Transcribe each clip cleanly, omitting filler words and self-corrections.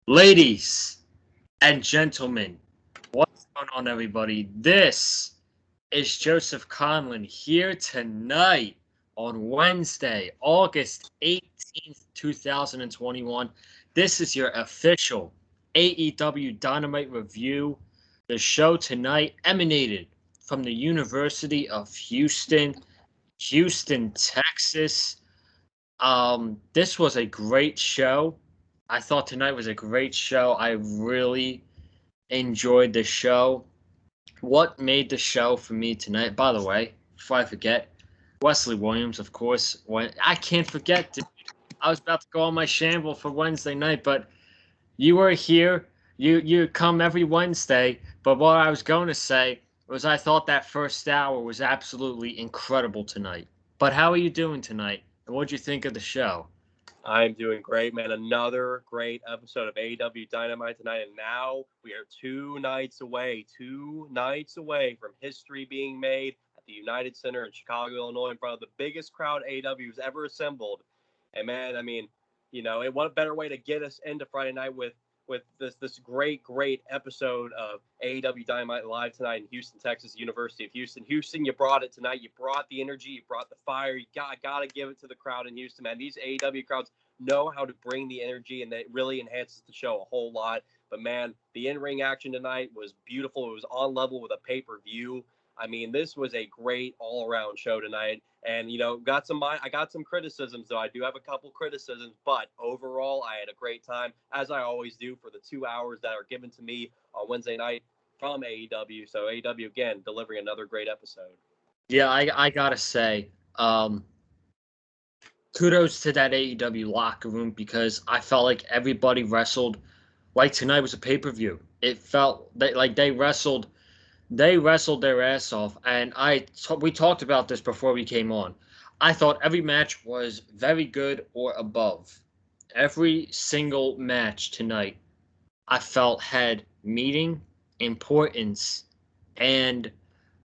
Ladies and gentlemen, what's going on, everybody? This is Joseph Conlon here tonight on Wednesday, August 18th, 2021. This is your official AEW Dynamite review. The show tonight emanated from the University of Houston, Texas. This was a great show. I thought tonight was a great show. I really enjoyed the show. What made the show for me tonight, by the way, before I forget, Wesley Williams, of course. I can't forget. I was about to go on my shamble for Wednesday night, but you were here. You come every Wednesday. But what I was going to say was I thought that first hour was absolutely incredible tonight. But how are you doing tonight? And what did you think of the show? I'm doing great, man. Another great episode of AEW Dynamite tonight. And now we are two nights away from history being made at the United Center in Chicago, Illinois, in front of the biggest crowd AEW has ever assembled. And man, what better way to get us into Friday night with this great episode of AEW Dynamite live tonight in Houston, Texas, University of Houston. Houston, you brought it tonight. You brought the energy. You brought the fire. You gotta give it to the crowd in Houston, man. These AEW crowds know how to bring the energy, and that really enhances the show a whole lot. But man, the in-ring action tonight was beautiful. It was on level with a pay-per-view. I mean, this was a great all-around show tonight. And I got some criticisms, though. I do have a couple criticisms, but overall, I had a great time, as I always do, for the 2 hours that are given to me on Wednesday night from AEW. So AEW again delivering another great episode. Yeah, I gotta say, kudos to that AEW locker room because I felt like everybody wrestled like tonight was a pay-per-view. It felt like they wrestled their ass off, and we talked about this before we came on. I thought every match was very good or above. Every single match tonight I felt had meaning, importance, and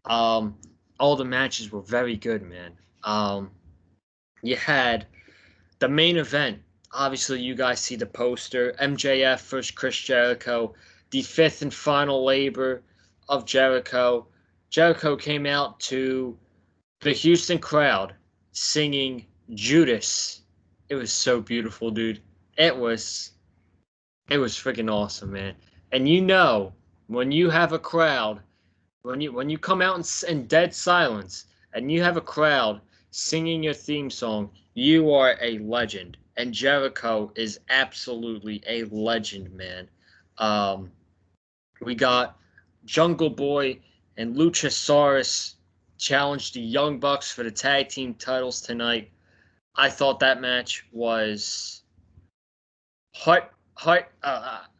um, all the matches were very good, man. You had the main event. Obviously, you guys see the poster. MJF versus Chris Jericho, the fifth and final labor of Jericho. Jericho came out to the Houston crowd singing Judas. It was so beautiful, dude. It was freaking awesome, man. And when you have a crowd, when you come out in dead silence and you have a crowd singing your theme song, you are a legend. And Jericho is absolutely a legend, man. Um, we got Jungle Boy and Luchasaurus challenge the Young Bucks for the tag team titles tonight. I thought that match was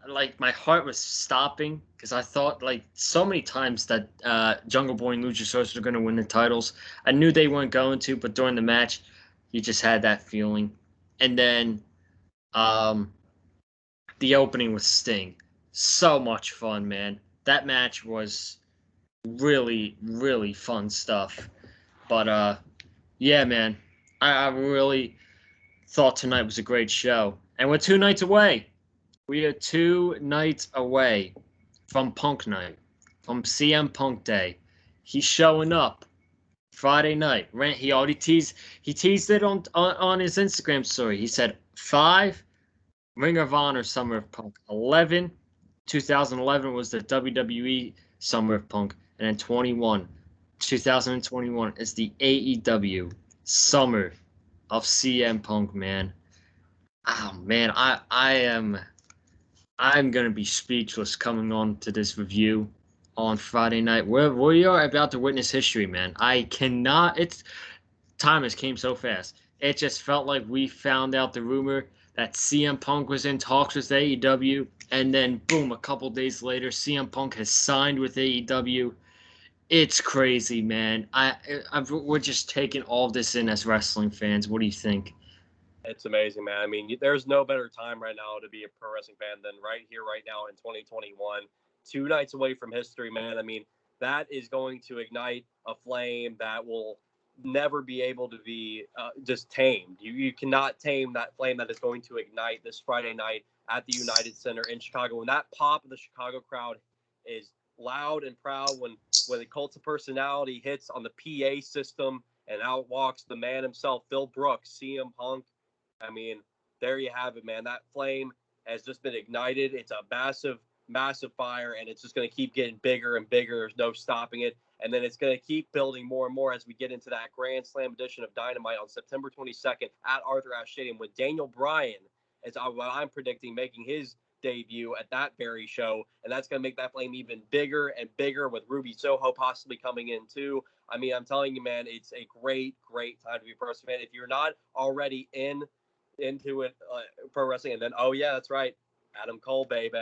like my heart was stopping because I thought like so many times that Jungle Boy and Luchasaurus were going to win the titles. I knew they weren't going to, but during the match, you just had that feeling. And then um, the opening with Sting, so much fun, man. That match was really fun stuff. But yeah, man, I really thought tonight was a great show, and we're 2 nights away. We are 2 nights away from Punk Night, from CM Punk Day. He's showing up Friday night. He already teased it on his Instagram story. He said 5 Ring of Honor Summer of Punk, 2011 was the WWE Summer of Punk, and then 2021 is the AEW Summer of CM Punk, man. Oh man, I'm gonna be speechless coming on to this review on Friday night. We are about to witness history, man. I cannot. It's time has came so fast. It just felt like we found out the rumor that CM Punk was in talks with AEW, and then boom, a couple days later, CM Punk has signed with AEW. It's crazy, man. We're just taking all this in as wrestling fans. What do you think? It's amazing, man. I mean, there's no better time right now to be a pro wrestling fan than right here, right now in 2021. 2 nights away from history, man. I mean, that is going to ignite a flame that will never be able to be just tamed. You cannot tame that flame that is going to ignite this Friday night at the United Center in Chicago. When that pop of the Chicago crowd is loud and proud, when the Cult of Personality hits on the PA system and out walks the man himself, Phil Brooks, CM Punk. I mean, there you have it, man. That flame has just been ignited. It's a massive fire, and it's just going to keep getting bigger and bigger. There's no stopping it. And then it's going to keep building more and more as we get into that Grand Slam edition of Dynamite on September 22nd at Arthur Ashe Stadium, with Daniel Bryan, as what I'm predicting, making his debut at that very show. And that's going to make that flame even bigger and bigger, with Ruby Soho possibly coming in too. I mean, I'm telling you, man, it's a great time to be a pro wrestling fan. If you're not already into it, pro wrestling, and then, oh yeah, that's right, Adam Cole, baby.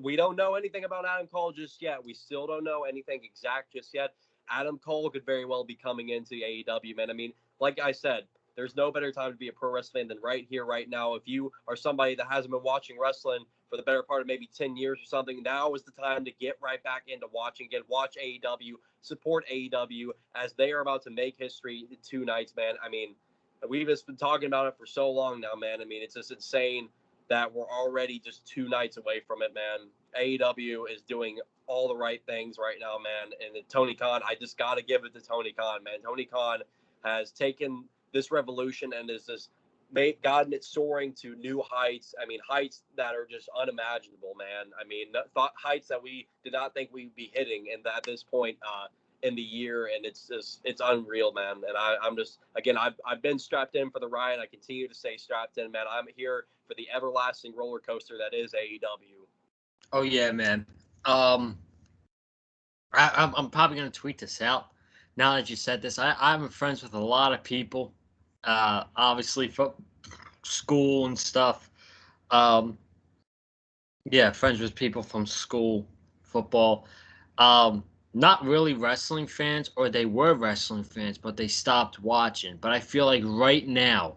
We don't know anything about Adam Cole just yet. We still don't know anything exact just yet. Adam Cole could very well be coming into AEW, man. I mean, like I said, there's no better time to be a pro wrestling fan than right here, right now. If you are somebody that hasn't been watching wrestling for the better part of maybe 10 years or something, now is the time to get right back into watching. Watch AEW, support AEW, as they are about to make history 2 nights, man. I mean, we've just been talking about it for so long now, man. I mean, it's just insane that we're already just 2 nights away from it, man. AEW is doing all the right things right now, man. And Tony Khan, I just got to give it to Tony Khan, man. Tony Khan has taken this revolution and is just gotten it soaring to new heights. I mean, heights that are just unimaginable, man. I mean, heights that we did not think we'd be hitting, and at this point in the year, and it's unreal, man. And I'm just, again, I've been strapped in for the ride. I continue to stay strapped in, man. I'm here for the everlasting roller coaster that is AEW. Oh yeah, man. I'm probably gonna tweet this out now that you said this. I'm friends with a lot of people, obviously from school and stuff. Yeah, friends with people from school, football. Not really wrestling fans, or they were wrestling fans, but they stopped watching. But I feel like right now,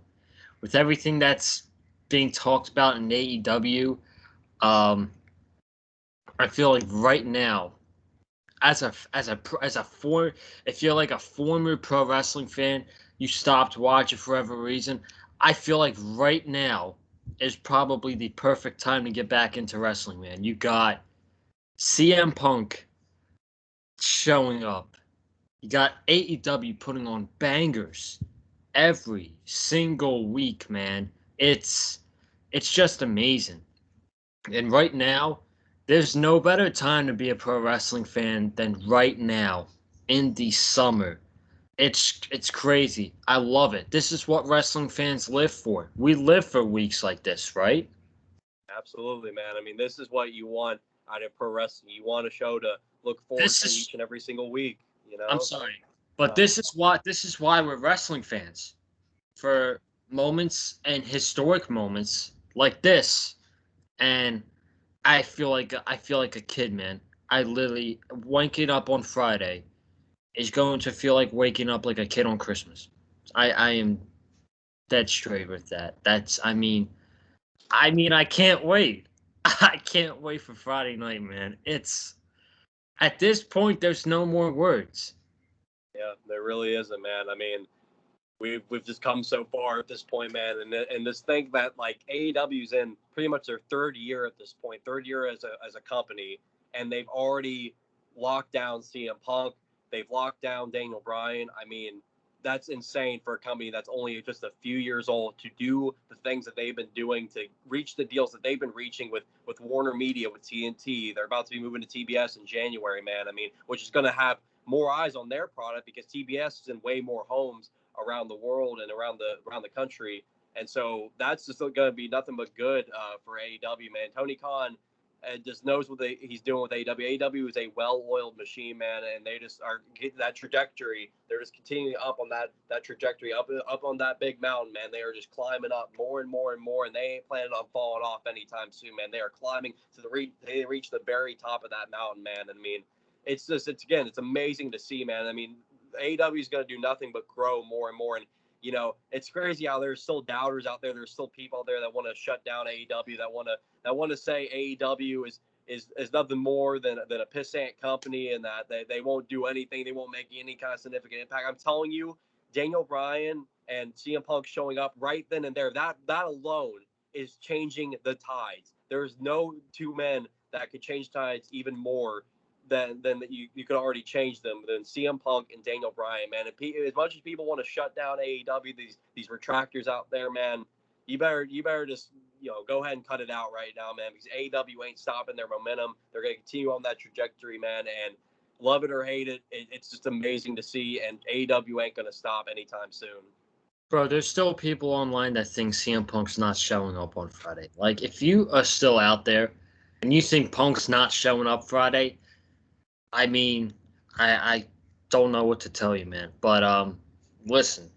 with everything that's being talked about in AEW, I feel like right now, if you're like a former pro wrestling fan, you stopped watching for whatever reason. I feel like right now is probably the perfect time to get back into wrestling, man. You got CM Punk showing up. You got AEW putting on bangers every single week, man. It's just amazing. And right now, there's no better time to be a pro wrestling fan than right now in the summer. It's crazy. I love it. This is what wrestling fans live for. We live for weeks like this, right? Absolutely, man. I mean, this is what you want out of pro wrestling. You want a show to look forward to each and every single week. You know. I'm sorry, but this is why we're wrestling fans, for moments and historic moments like this. And I feel like a kid, man. I literally, waking up on Friday is going to feel like waking up like a kid on Christmas. I am dead straight with that. I can't wait. I can't wait for Friday night, man. It's, at this point, there's no more words. Yeah, there really isn't, man. I mean, we've just come so far at this point, man. And just think that, like, AEW's in pretty much their 3rd year at this point, 3rd year as a company, and they've already locked down CM Punk. They've locked down Daniel Bryan. I mean, that's insane for a company that's only just a few years old to do the things that they've been doing, to reach the deals that they've been reaching with Warner Media, with TNT. They're about to be moving to TBS in January, man. I mean, which is going to have more eyes on their product because TBS is in way more homes around the world and around the country. And so that's just going to be nothing but good for AEW, man. Tony Khan just knows what he's doing with AEW. AEW is a well-oiled machine, man, and they just are getting that trajectory. They're just continuing up on that trajectory, up on that big mountain, man. They are just climbing up more and more and more, and they ain't planning on falling off anytime soon, man. They are climbing to they reach the very top of that mountain, man. And I mean, it's amazing to see, man. I mean, AEW is going to do nothing but grow more and more. And, you know, it's crazy how there's still doubters out there. There's still people out there that want to shut down AEW, that want to say AEW is nothing more than a pissant company, and that they won't do anything. They won't make any kind of significant impact. I'm telling you, Daniel Bryan and CM Punk showing up right then and there, that alone is changing the tides. There's no two men that could change tides even more than that you could already change them than CM Punk and Daniel Bryan, man. As much as people want to shut down AEW, these retractors out there, man, you better just go ahead and cut it out right now, man, because AEW ain't stopping their momentum. They're going to continue on that trajectory, man, and love it or hate it, it's just amazing to see, and AEW ain't going to stop anytime soon. Bro, there's still people online that think CM Punk's not showing up on Friday. Like, if you are still out there and you think Punk's not showing up Friday, I mean, I don't know what to tell you, man. But listen,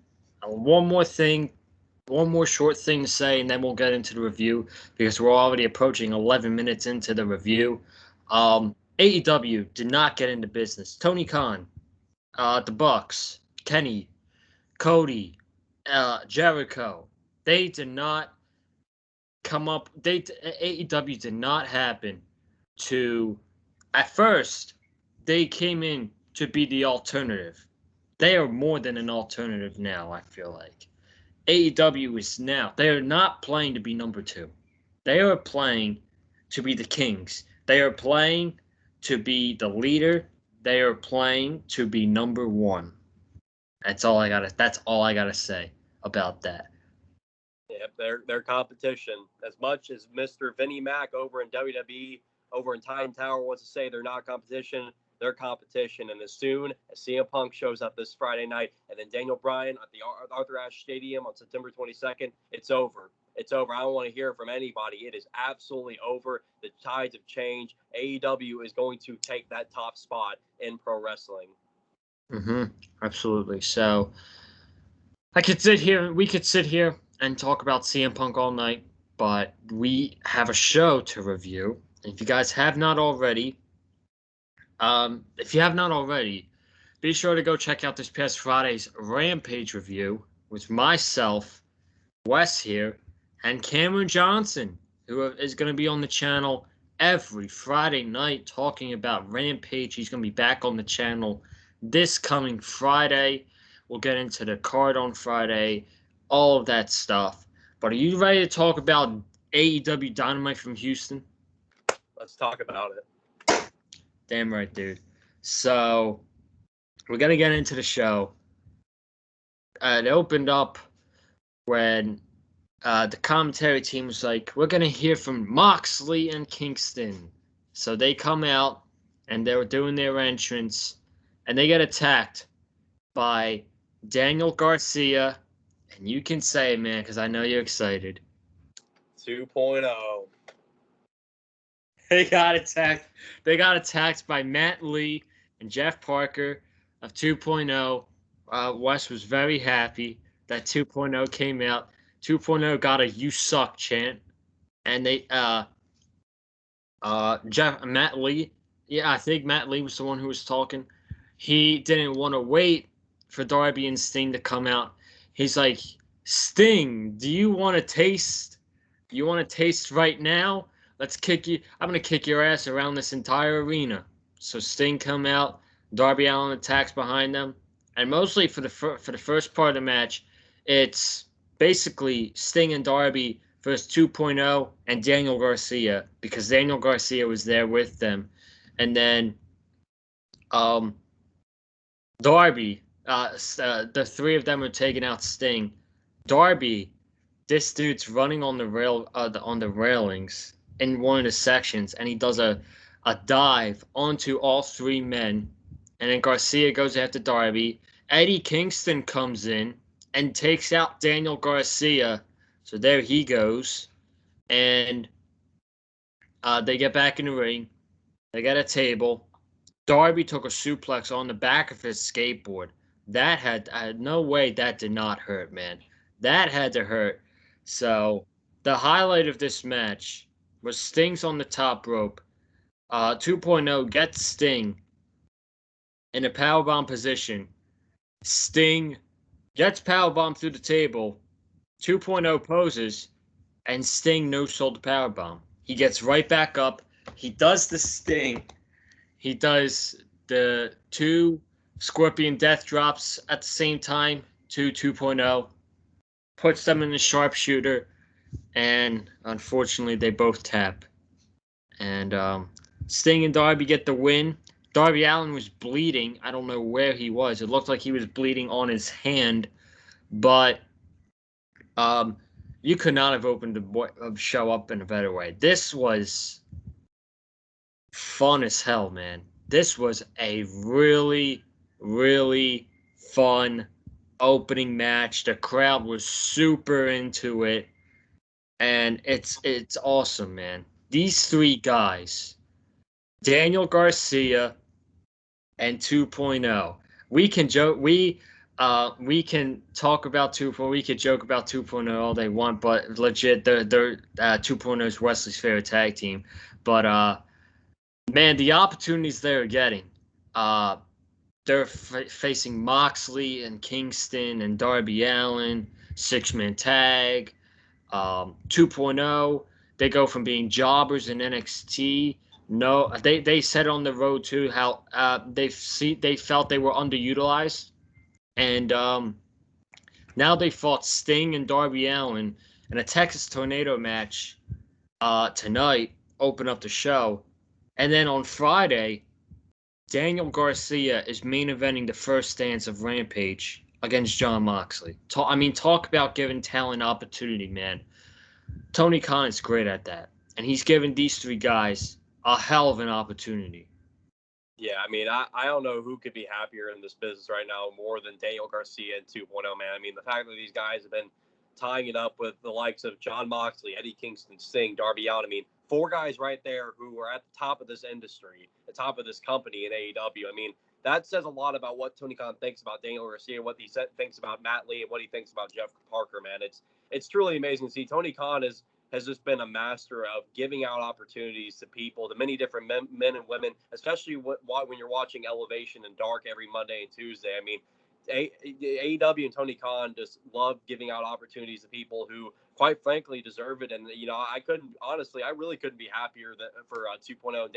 one more short thing to say, and then we'll get into the review because we're already approaching 11 minutes into the review. AEW did not get into business. Tony Khan, the Bucks, Kenny, Cody, Jericho, they did not come up. AEW did not happen to. At first, they came in to be the alternative. They are more than an alternative now, I feel like. AEW is now. They are not playing to be number 2. They are playing to be the kings. They are playing to be the leader. They are playing to be number 1. That's all I gotta say about that. Yeah, their competition. As much as Mr. Vinnie Mac over in WWE, over in Titan Tower wants to say they're not competition, they're competition. And as soon as CM Punk shows up this Friday night, and then Daniel Bryan at the Arthur Ashe Stadium on September 22nd, it's over. It's over. I don't want to hear from anybody. It is absolutely over. The tides have changed. AEW is going to take that top spot in pro wrestling. Absolutely. So we could sit here and talk about CM Punk all night, but we have a show to review. If you guys have not already, be sure to go check out this past Friday's Rampage review with myself, Wes here, and Cameron Johnson, who is going to be on the channel every Friday night talking about Rampage. He's going to be back on the channel this coming Friday. We'll get into the card on Friday, all of that stuff. But are you ready to talk about AEW Dynamite from Houston? Let's talk about it. Damn right, dude. So we're going to get into the show. It opened up when the commentary team was like, we're going to hear from Maxley and Kingston. So they come out, and they were doing their entrance, and they get attacked by Daniel Garcia. And you can say it, man, because I know you're excited. 2.0. They got attacked. They got attacked by Matt Lee and Jeff Parker of 2.0. Wes was very happy that 2.0 came out. 2.0 got a "You suck" chant, and they Matt Lee. Yeah, I think Matt Lee was the one who was talking. He didn't want to wait for Darby and Sting to come out. He's like, Sting, do you want to taste? You want to taste right now? Let's kick you. I'm gonna kick your ass around this entire arena. So Sting come out. Darby Allin attacks behind them, and mostly for the first part of the match, it's basically Sting and Darby versus 2.0 and Daniel Garcia, because Daniel Garcia was there with them, and then Darby. The three of them are taking out Sting. Darby, this dude's running on the railings in one of the sections, and he does a dive onto all 3 men, and then Garcia goes after Darby. Eddie Kingston comes in and takes out Daniel Garcia, so there he goes, and they get back in the ring. They got a table. Darby took a suplex on the back of his skateboard. That had no way that did not hurt, man. That had to hurt. So the highlight of this match was Sting's on the top rope. 2.0 gets Sting in a powerbomb position. Sting gets powerbombed through the table. 2.0 poses, and Sting no-sold the powerbomb. He gets right back up. He does the Sting. He does the 2 Scorpion Death drops at the same time to 2.0. Puts them in the sharpshooter. and unfortunately they both tap. And Sting and Darby get the win. Darby Allin was bleeding. I don't know where he was. It looked like he was bleeding on his hand, but um, you could not have opened the show up in a better way. This was fun as hell, man. This was a really, really fun opening match. The crowd was super into it, and it's awesome, man. These three guys, Daniel Garcia and 2.0. We can joke. We can talk about 2.0. We could joke about 2.0 all they want, but legit, they're 2.0 is Wesley's favorite tag team. But man, the opportunities they're getting. Uh, they're facing Moxley and Kingston and Darby Allin, 6-man tag. 2.0, they go from being jobbers in NXT. No, they said on the road too how they felt they were underutilized, and now they fought Sting and Darby Allin in a Texas Tornado match tonight, open up the show, and then on Friday, Daniel Garcia is main eventing the first dance of Rampage against Jon Moxley. Talk about giving talent opportunity, man. Tony Khan is great at that, and he's given these three guys a hell of an opportunity. Yeah, I mean, I don't know who could be happier in this business right now more than Daniel Garcia and 2.0, man. I mean, the fact that these guys have been tying it up with the likes of Jon Moxley, Eddie Kingston, Sting, Darby Allin. I mean, four guys right there who are at the top of this industry, the top of this company in AEW. I mean, that says a lot about what Tony Khan thinks about Daniel Garcia, what he thinks about Matt Lee, and what he thinks about Jeff Parker, man. It's truly amazing to see. Tony Khan has just been a master of giving out opportunities to people, to many different men and women, especially when you're watching Elevation and Dark every Monday and Tuesday. I mean, AEW and Tony Khan just love giving out opportunities to people who, quite frankly, deserve it. And, I really couldn't be happier for 2.0 and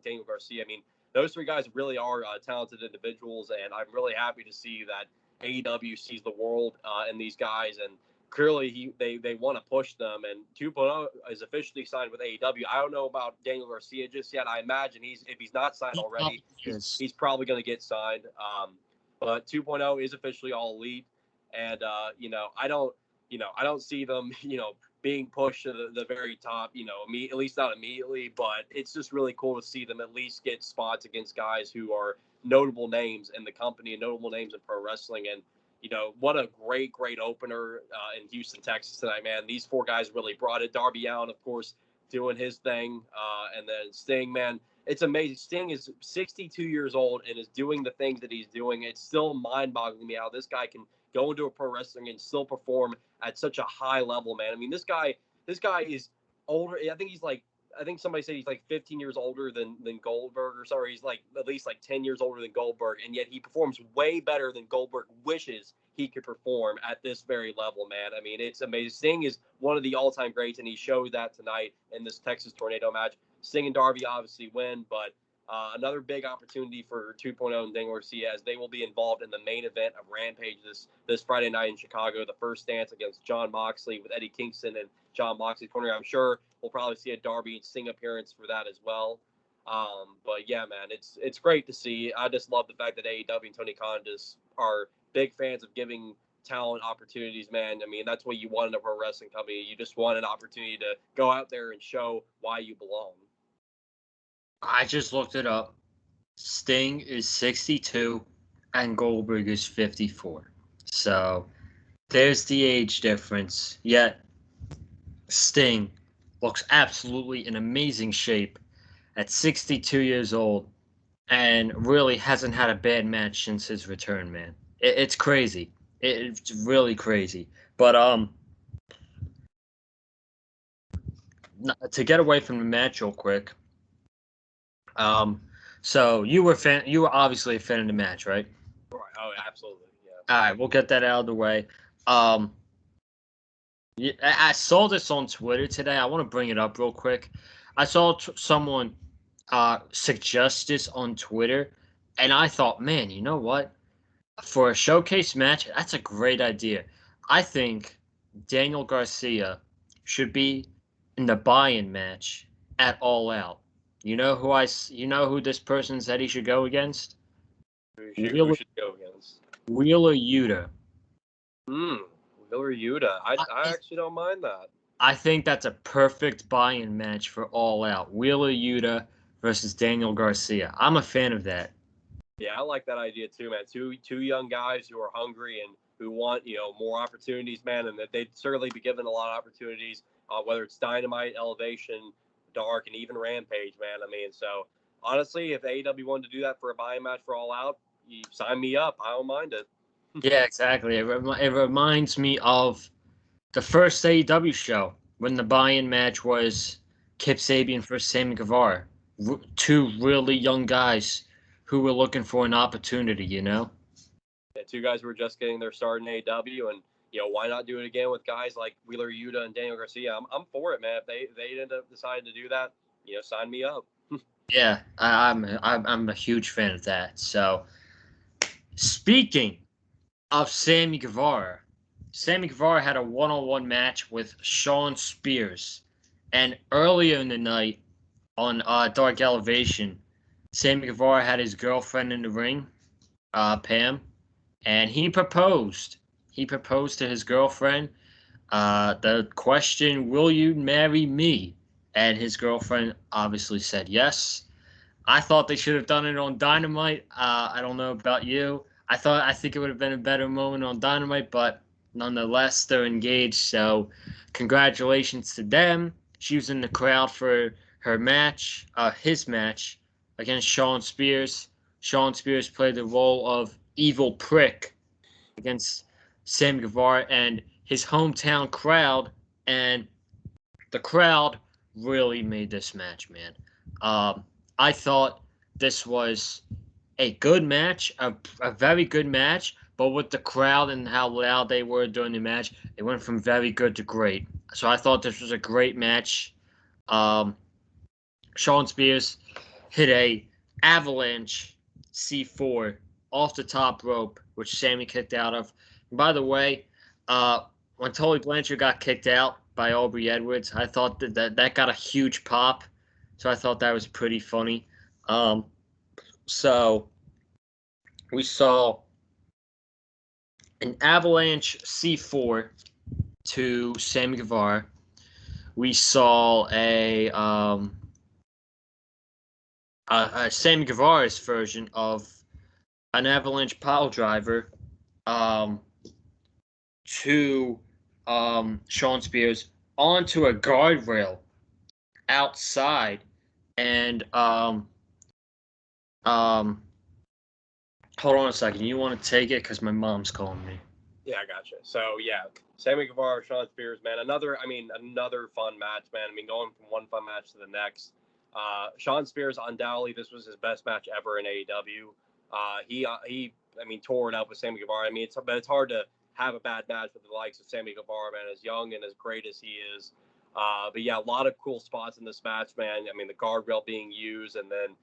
Daniel Garcia. I mean, those three guys really are talented individuals, and I'm really happy to see that AEW sees the world in these guys, and clearly they want to push them. And 2.0 is officially signed with AEW. I don't know about Daniel Garcia just yet. I imagine if he's not signed already, he's probably going to get signed. But 2.0 is officially All Elite, and I don't see them being pushed to the very top, at least not immediately. But it's just really cool to see them at least get spots against guys who are notable names in the company and notable names in pro wrestling. And what a great opener in Houston, Texas tonight, man. These four guys really brought it. Darby Allin, of course, doing his thing, and then Sting, man. It's amazing. Sting is 62 years old and is doing the things that he's doing. It's still mind-boggling me how this guy can go into a pro wrestling and still perform at such a high level, man. I mean, this guy is older. I think somebody said he's like 15 years older than Goldberg, or sorry, he's like at least like 10 years older than Goldberg, and yet he performs way better than Goldberg wishes he could perform at this very level, man. I mean, it's amazing. Sting is one of the all-time greats, and he showed that tonight in this Texas Tornado match. Sting and Darby obviously win, but another big opportunity for 2.0 and Daniel Garcia, as they will be involved in the main event of Rampage this Friday night in Chicago, the first dance against Jon Moxley with Eddie Kingston and Jon Moxley corner. I'm sure we'll probably see a Darby and Sting appearance for that as well. But yeah, man, it's great to see. I just love the fact that AEW and Tony Khan just are big fans of giving talent opportunities, man. I mean, that's what you want in a pro wrestling company. You just want an opportunity to go out there and show why you belong. I just looked it up. Sting is 62 and Goldberg is 54. So there's the age difference. Yet Sting looks absolutely in amazing shape at 62 years old and really hasn't had a bad match since his return, man. It's crazy. It's really crazy. But to get away from the match real quick. So you were obviously a fan of the match, right? Right. Oh, absolutely. Yeah. All right, we'll get that out of the way. I saw this on Twitter today. I want to bring it up real quick. I saw someone suggest this on Twitter, and I thought, man, you know what? For a showcase match, that's a great idea. I think Daniel Garcia should be in the buy-in match at All Out. You know who this person said he should go against? Who should go against? Wheeler Yuta. Wheeler Yuta. I actually don't mind that. I think that's a perfect buy-in match for All Out. Wheeler Yuta versus Daniel Garcia. I'm a fan of that. Yeah, I like that idea too, man. Two young guys who are hungry and who want more opportunities, man, and that they'd certainly be given a lot of opportunities, whether it's Dynamite, Elevation, Dark, and even Rampage, man. I mean, so honestly, if AEW wanted to do that for a buy-in match for All Out, you sign me up. I don't mind it. Yeah, exactly. It reminds me of the first AEW show when the buy-in match was Kip Sabian versus Sammy Guevara. Two really young guys who were looking for an opportunity, Yeah, two guys who were just getting their start in AEW, and why not do it again with guys like Wheeler Yuta and Daniel Garcia? I'm for it, man. If they end up deciding to do that, sign me up. Yeah, I'm a huge fan of that. So, speaking of Sammy Guevara had a one-on-one match with Shawn Spears, and earlier in the night on Dark Elevation, Sammy Guevara had his girlfriend in the ring, Pam, and he proposed. He proposed to his girlfriend. The question, will you marry me? And his girlfriend obviously said yes. I thought they should have done it on Dynamite. I don't know about you. I think it would have been a better moment on Dynamite, but nonetheless, they're engaged. So, congratulations to them. She was in the crowd for her match, his match against Shawn Spears. Shawn Spears played the role of evil prick against Sammy Guevara and his hometown crowd, and the crowd really made this match, man. I thought this was a good match, a very good match, but with the crowd and how loud they were during the match, it went from very good to great. So I thought this was a great match. Shawn Spears hit a avalanche C4 off the top rope, which Sammy kicked out of. And by the way, when Tully Blanchard got kicked out by Aubrey Edwards, I thought that got a huge pop. So I thought that was pretty funny. So we saw an avalanche C4 to Sammy Guevara. We saw a Sammy Guevara's version of an avalanche pile driver to Shawn Spears onto a guardrail outside, and hold on a second. You want to take it because my mom's calling me. Yeah, I gotcha. So yeah, Sammy Guevara, Shawn Spears, man. Another fun match, man. I mean, going from one fun match to the next. Shawn Spears, undoubtedly, this was his best match ever in AEW. He tore it up with Sammy Guevara. I mean, it's hard to have a bad match with the likes of Sammy Guevara, man, as young and as great as he is. But yeah, a lot of cool spots in this match, man. I mean, the guardrail being used, and then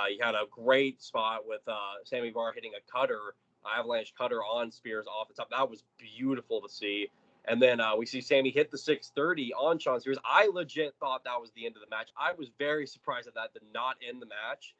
you had a great spot with Sammy Guevara hitting a cutter, avalanche cutter on Spears off the top. That was beautiful to see. And then we see Sammy hit the 630 on Shawn Spears. I legit thought that was the end of the match. I was very surprised that did not end the match.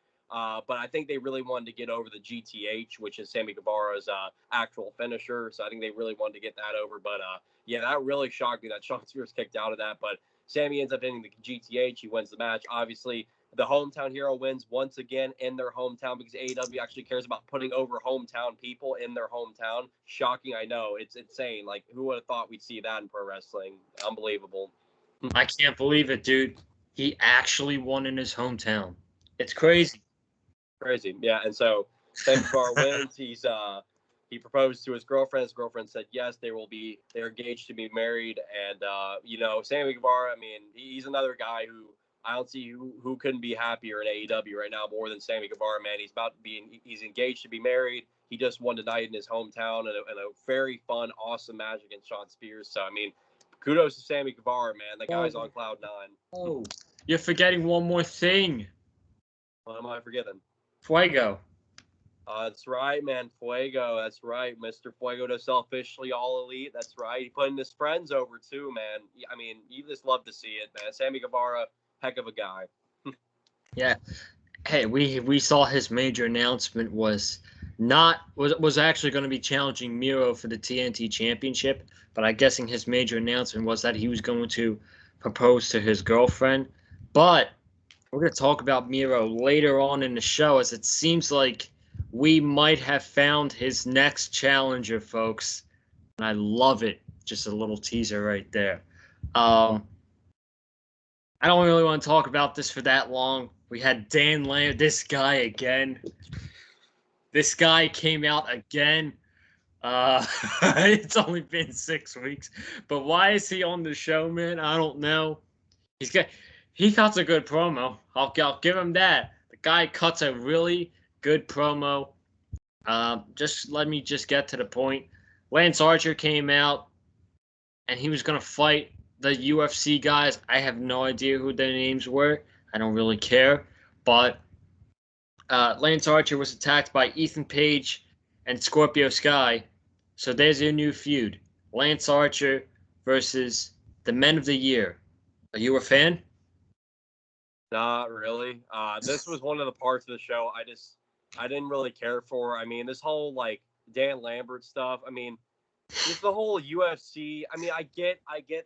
But I think they really wanted to get over the GTH, which is Sammy Guevara's actual finisher. So I think they really wanted to get that over. But yeah, that really shocked me that Shawn Spears kicked out of that. But Sammy ends up hitting the GTH. He wins the match. Obviously, the hometown hero wins once again in their hometown because AEW actually cares about putting over hometown people in their hometown. Shocking, I know. It's insane. Like, who would have thought we'd see that in pro wrestling? Unbelievable. I can't believe it, dude. He actually won in his hometown. It's crazy. Crazy, yeah. And so Sammy Guevara wins. He proposed to his girlfriend. His girlfriend said yes. They're engaged to be married. And Sammy Guevara, I mean, he's another guy who I don't see who couldn't be happier in AEW right now more than Sammy Guevara, man. He's engaged to be married. He just won tonight in his hometown in a very fun, awesome match against Shawn Spears. So I mean, kudos to Sammy Guevara, man. The guy's on cloud nine. Oh, you're forgetting one more thing. What am I forgetting? Fuego. That's right, man. Fuego. That's right. Mr. Fuego does officially all elite. That's right. He putting his friends over too, man. I mean, you just love to see it, man. Sammy Guevara, heck of a guy. Yeah. Hey, we saw his major announcement was actually going to be challenging Miro for the TNT Championship, but I'm guessing his major announcement was that he was going to propose to his girlfriend. But we're going to talk about Miro later on in the show, as it seems like we might have found his next challenger, folks. And I love it. Just a little teaser right there. I don't really want to talk about this for that long. We had Dan Lambert, this guy again. This guy came out again. It's only been 6 weeks, but why is he on the show, man? I don't know. He cuts a good promo. I'll give him that. The guy cuts a really good promo. Just let me just get to the point. Lance Archer came out, and he was gonna fight the UFC guys. I have no idea who their names were. I don't really care. But Lance Archer was attacked by Ethan Page and Scorpio Sky. So there's your new feud. Lance Archer versus the Men of the Year. Are you a fan? Not really. This was one of the parts of the show I didn't really care for. I mean, this whole like Dan Lambert stuff. I mean, just the whole UFC. I mean, I get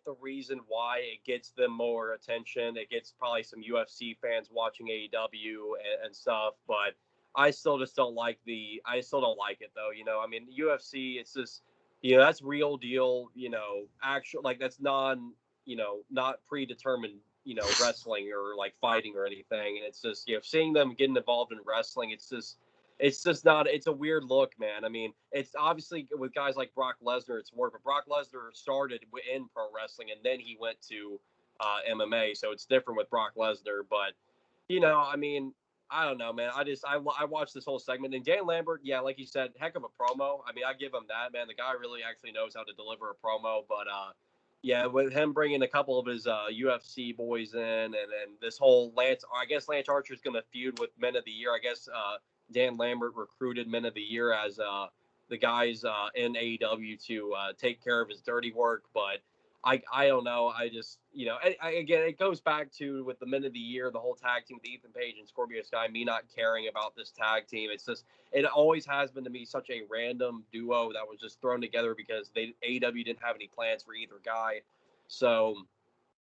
the reason why it gets them more attention. It gets probably some UFC fans watching AEW and stuff, but I still just don't like I still don't like it though. You know, I mean, UFC. It's just that's real deal. Actual like that's not predetermined. Wrestling or like fighting or anything. And it's just seeing them getting involved in wrestling. It's just not. It's a weird look, man. I mean, it's obviously with guys like Brock Lesnar, it's more. But Brock Lesnar started in pro wrestling and then he went to MMA, so it's different with Brock Lesnar. But I mean, I don't know, man. I watched this whole segment and Dan Lambert, yeah, like you said, heck of a promo. I mean, I give him that, man. The guy really actually knows how to deliver a promo. But yeah, with him bringing a couple of his UFC boys in, and then this whole I guess Lance Archer is going to feud with Men of the Year. I guess Dan Lambert recruited Men of the Year as the guys in AEW to take care of his dirty work. But I don't know. I just, again, it goes back to with the Men of the Year, the whole tag team with Ethan Page and Scorpio Sky, me not caring about this tag team. It's just, it always has been to me such a random duo that was just thrown together because AEW didn't have any plans for either guy. So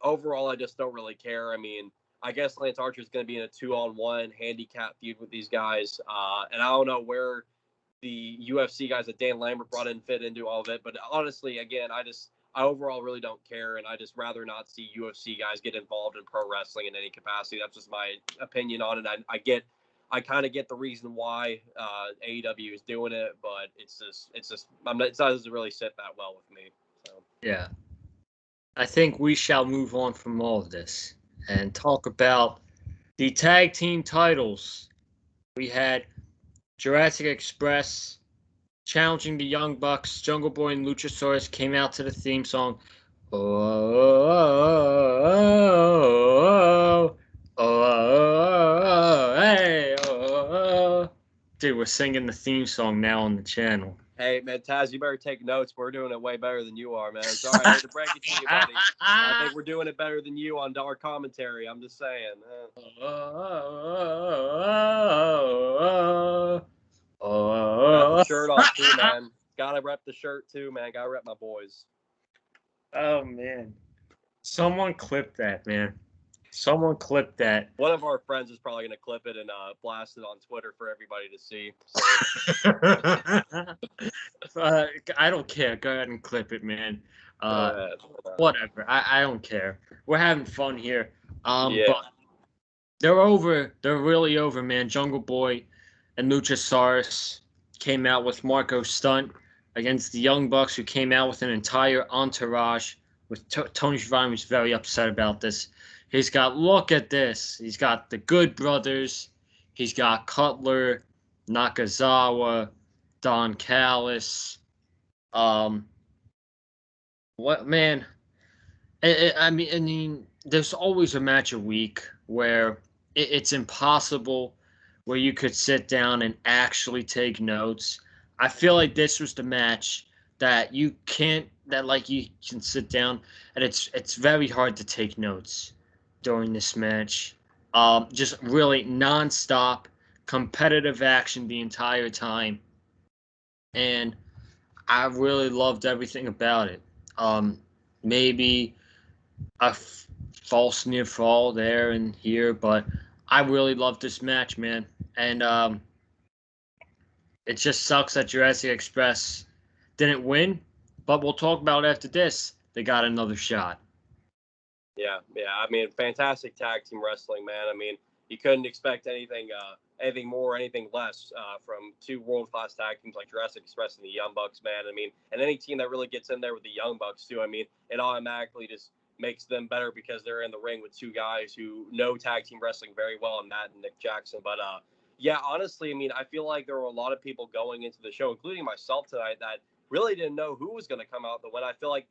overall, I just don't really care. I mean, I guess Lance Archer is going to be in a 2-on-1 handicap feud with these guys. And I don't know where the UFC guys that Dan Lambert brought in fit into all of it. But honestly, again, I overall really don't care. And I just rather not see UFC guys get involved in pro wrestling in any capacity. That's just my opinion on it. I kind of get the reason why AEW is doing it, but it doesn't really sit that well with me. So. Yeah. I think we shall move on from all of this and talk about the tag team titles. We had Jurassic Express challenging the Young Bucks. Jungle Boy and Luchasaurus came out to the theme song. Hey, dude, we're singing the theme song now on the channel. Hey, man, Taz, you better take notes. We're doing it way better than you are, man. Sorry, I hate to break it to you, buddy. I think we're doing it better than you on our commentary. I'm just saying. Got the shirt on too, man. Gotta rep the shirt too, man. Gotta rep my boys. Oh, man. Someone clip that, man. Someone clip that. One of our friends is probably going to clip it and blast it on Twitter for everybody to see. So. I don't care. Go ahead and clip it, man. Whatever. I don't care. We're having fun here. Yeah. But they're over. They're really over, man. Jungle Boy and Luchasaurus came out with Marco Stunt against the Young Bucks, who came out with an entire entourage. With Tony Schiavone was very upset about this. He's got, look at this. He's got the Good Brothers. He's got Cutler, Nakazawa, Don Callis. What, man? I mean, there's always a match a week where it's impossible where you could sit down and actually take notes. I feel like this was the match that you can't that like you can sit down and it's very hard to take notes during this match. Just really nonstop competitive action the entire time, and I really loved everything about it. Um, Maybe a false near fall there and here, but I really loved this match, man. And it just sucks that Jurassic Express didn't win, but we'll talk about it after this. They got another shot. Yeah, yeah. I mean, fantastic tag team wrestling, man. I mean, you couldn't expect anything more, anything less from two world class tag teams like Jurassic Express and the Young Bucks, man. I mean, and any team that really gets in there with the Young Bucks too. I mean, it automatically just makes them better because they're in the ring with two guys who know tag team wrestling very well, and Matt and Nick Jackson. But yeah, honestly, I mean, I feel like there were a lot of people going into the show, including myself tonight, that really didn't know who was going to come out the win. I feel like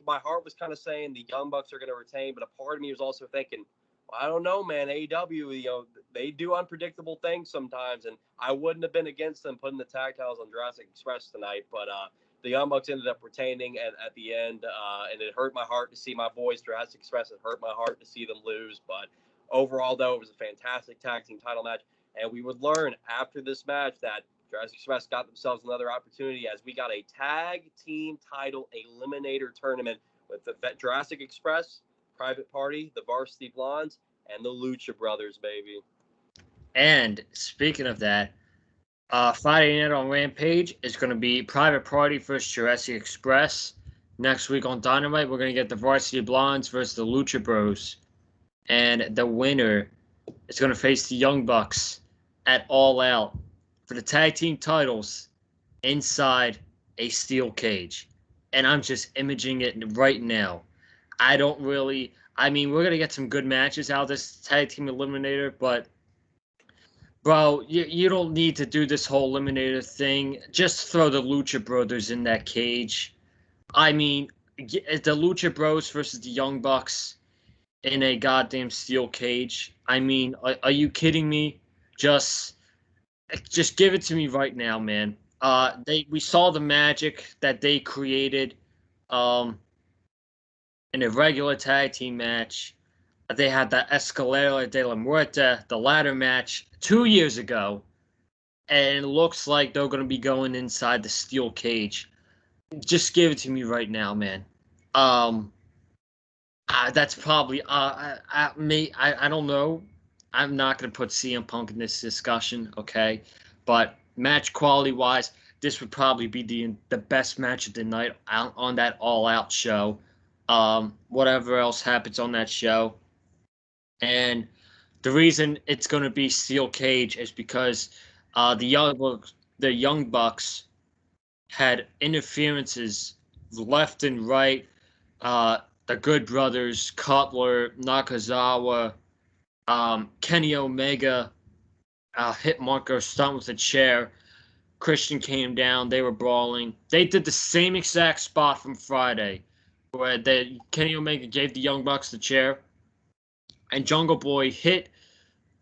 my heart was kind of saying the Young Bucks are going to retain, but a part of me was also thinking, well, I don't know, man. AEW, they do unpredictable things sometimes, and I wouldn't have been against them putting the tag titles on Jurassic Express tonight, but the Young Bucks ended up retaining at the end, and it hurt my heart to see my boys Jurassic Express. It hurt my heart to see them lose, but overall, though, it was a fantastic tag team title match, and we would learn after this match that Jurassic Express got themselves another opportunity as we got a tag team title eliminator tournament with the Jurassic Express, Private Party, the Varsity Blondes, and the Lucha Brothers, baby. And speaking of that, Friday night on Rampage is going to be Private Party versus Jurassic Express. Next week on Dynamite, we're going to get the Varsity Blondes versus the Lucha Bros. And the winner is going to face the Young Bucks at All Out for the tag team titles inside a steel cage. And I'm just imaging it right now. I don't really. I mean, we're going to get some good matches out of this tag team eliminator, but bro, you don't need to do this whole eliminator thing. Just throw the Lucha Brothers in that cage. I mean, the Lucha Bros versus the Young Bucks in a goddamn steel cage. I mean, are you kidding me? Just just give it to me right now, man. We saw the magic that they created um in a regular tag team match. They had the Escalera de la Muerte, the ladder match 2 years ago, and it looks like they're going to be going inside the steel cage. Just give it to me right now, man. Um, that's probably I don't know. I'm not going to put CM Punk in this discussion, okay? But match quality wise, this would probably be the best match of the night on that All Out show. Whatever else happens on that show, and the reason it's going to be steel cage is because the Young Bucks had interferences left and right. The Good Brothers, Cutler, Nakazawa, Kenny Omega hit Marco Stunt with a chair. Christian came down. They were brawling. They did the same exact spot from Friday, where Kenny Omega gave the Young Bucks the chair, and Jungle Boy hit.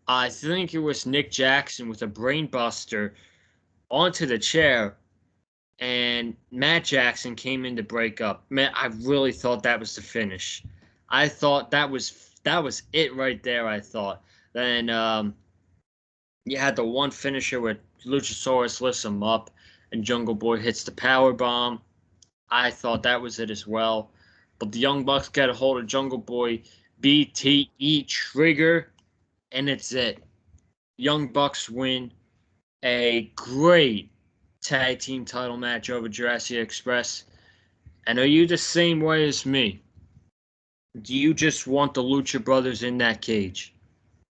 I think it was Nick Jackson with a brainbuster onto the chair, and Matt Jackson came in to break up. Man, I really thought that was the finish. I thought that was it right there. I thought. Then you had the one finisher where Luchasaurus lifts him up, and Jungle Boy hits the power bomb. I thought that was it as well. But the Young Bucks get a hold of Jungle Boy, BTE trigger, and it's it. Young Bucks win a great tag team title match over Jurassic Express. And are you the same way as me? Do you just want the Lucha Brothers in that cage?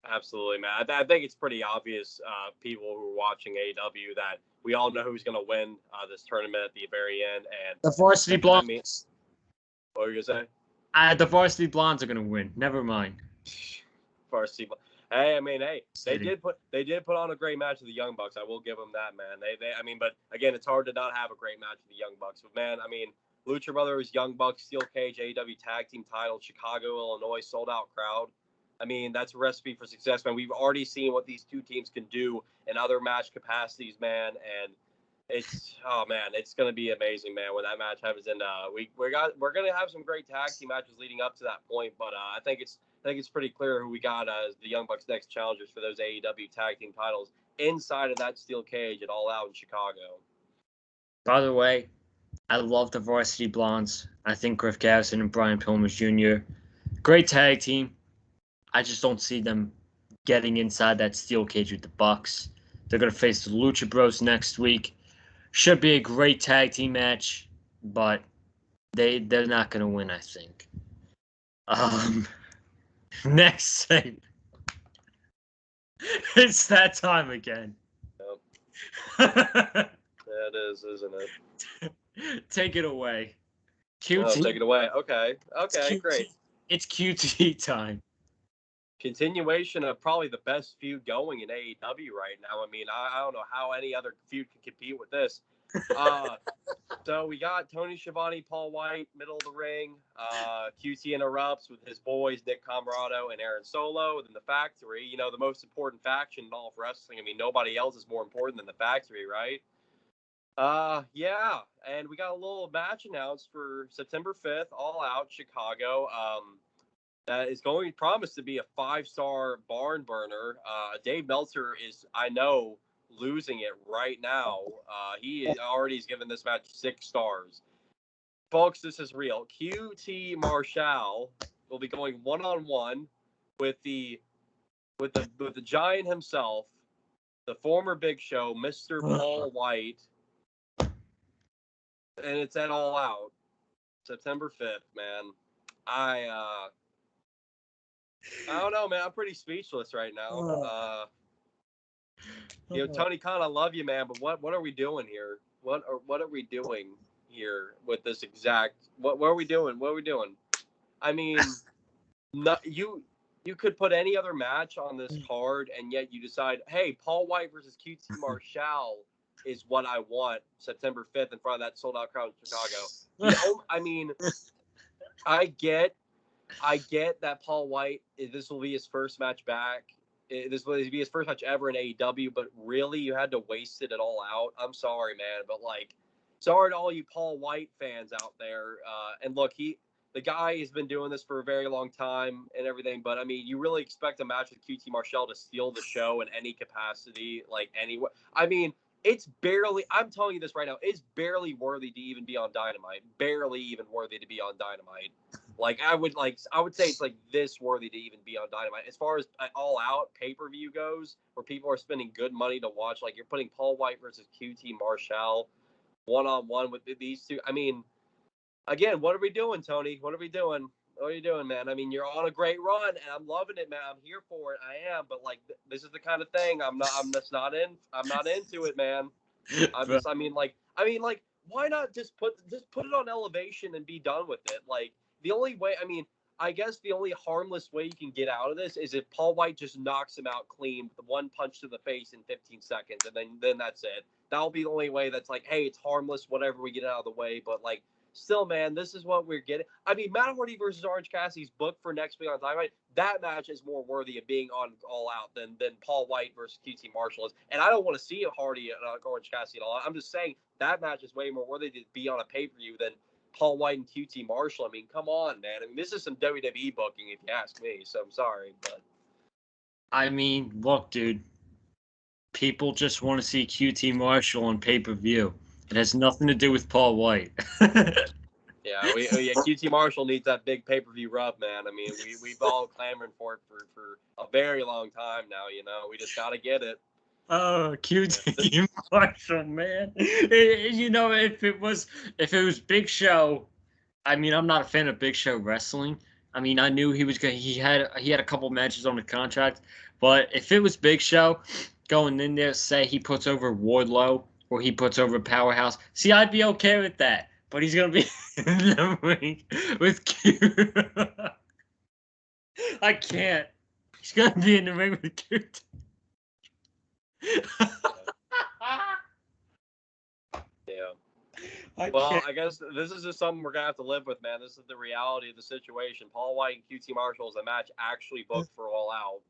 Absolutely, man. I think it's pretty obvious, people who are watching AEW, that we all know who's going to win this tournament at the very end. And The Varsity man, I mean, Blondes. what were you going to say? The Varsity Blondes are going to win. Never mind. Varsity. Hey, I mean, hey, they City. did put on a great match with the Young Bucks. I will give them that, man. I mean, but again, it's hard to not have a great match with the Young Bucks. But man, I mean, Lucha Brothers, Young Bucks, Steel Cage, AEW Tag Team Title, Chicago, Illinois, sold out crowd. I mean, that's a recipe for success, man. We've already seen what these two teams can do in other match capacities, man. And it's going to be amazing, man, when that match happens. And we're going to have some great tag team matches leading up to that point. But I think it's pretty clear who we got as the Young Bucks' next challengers for those AEW tag team titles inside of that steel cage at All Out in Chicago. By the way, I love the Varsity Blondes. I think Griff Garrison and Brian Pillman Jr. Great tag team. I just don't see them getting inside that steel cage with the Bucks. They're going to face the Lucha Bros next week. Should be a great tag team match, but they're not going to win, I think. Next thing. It's that time again. Yep. It is, isn't it? Take it away. QT. Oh, take it away. Okay, great. It's QT time. Continuation of probably the best feud going in AEW right now. I mean, I don't know how any other feud can compete with this. So we got Tony Schiavone, Paul White, middle of the ring. QT interrupts with his boys, Nick Comoroto and Aaron Solo. Then the Factory, the most important faction in all of wrestling. I mean, nobody else is more important than the Factory, right? Yeah, and we got a little match announced for September 5th, All Out, Chicago. That is going to promise to be a 5-star barn burner. Dave Meltzer is, I know, losing it right now. He already has given this match 6 stars. Folks, this is real. QT Marshall will be going one-on-one with the giant himself, the former Big Show, Mr. Paul White. And it's at All Out, September 5th, man. I don't know, man. I'm pretty speechless right now. Tony Khan, I love you, man, but what are we doing here? What are we doing here with this exact? What are we doing? What are we doing? I mean, you could put any other match on this card, and yet you decide, hey, Paul White versus QT Marshall is what I want September 5th in front of that sold-out crowd in Chicago. I mean, I get that Paul White, this will be his first match back. This will be his first match ever in AEW, but really, you had to waste it at All Out. I'm sorry, man, but sorry to all you Paul White fans out there. And look, the guy has been doing this for a very long time and everything, but I mean, you really expect a match with QT Marshall to steal the show in any capacity, anyway. I mean, it's barely, I'm telling you this right now, it's barely worthy to even be on Dynamite. Barely even worthy to be on Dynamite. I would say it's this worthy to even be on Dynamite. As far as All Out pay-per-view goes, where people are spending good money to watch, you're putting Paul White versus QT Marshall one-on-one with these two. I mean, again, what are we doing, Tony? What are we doing? What are you doing, man? I mean, you're on a great run, and I'm loving it, man. I'm here for it. I am, but this is the kind of thing I'm not into it, man. Why not just put it on Elevation and be done with it? The only way, I guess the only harmless way you can get out of this is if Paul White just knocks him out clean with one punch to the face in 15 seconds, and then that's it. That'll be the only way that's hey, it's harmless, whatever, we get out of the way, but still, man, this is what we're getting. I mean, Matt Hardy versus Orange Cassidy's booked for next week on Dynamite. That match is more worthy of being on All Out than Paul White versus QT Marshall is. And I don't want to see Hardy and Orange Cassidy at all. I'm just saying that match is way more worthy to be on a pay-per-view than Paul White and QT Marshall. I mean, come on, man. I mean, this is some WWE booking, if you ask me. So I'm sorry, but I mean, look, dude. People just want to see QT Marshall on pay-per-view. It has nothing to do with Paul White. Yeah, QT Marshall needs that big pay-per-view rub, man. I mean, we've all clamoring for it for a very long time now. We just gotta get it. Oh, QT Marshall, man. If it was Big Show, I mean, I'm not a fan of Big Show wrestling. I mean, I knew he had a couple matches on the contract, but if it was Big Show going in there, say he puts over Wardlow or he puts over Powerhouse, see, I'd be okay with that. But he's gonna be in the ring with Q. I can't. He's gonna be in the ring with Q. Yeah. Well, I guess this is just something we're gonna have to live with, man. This is the reality of the situation. Paul White and QT Marshall is a match actually booked for All Out.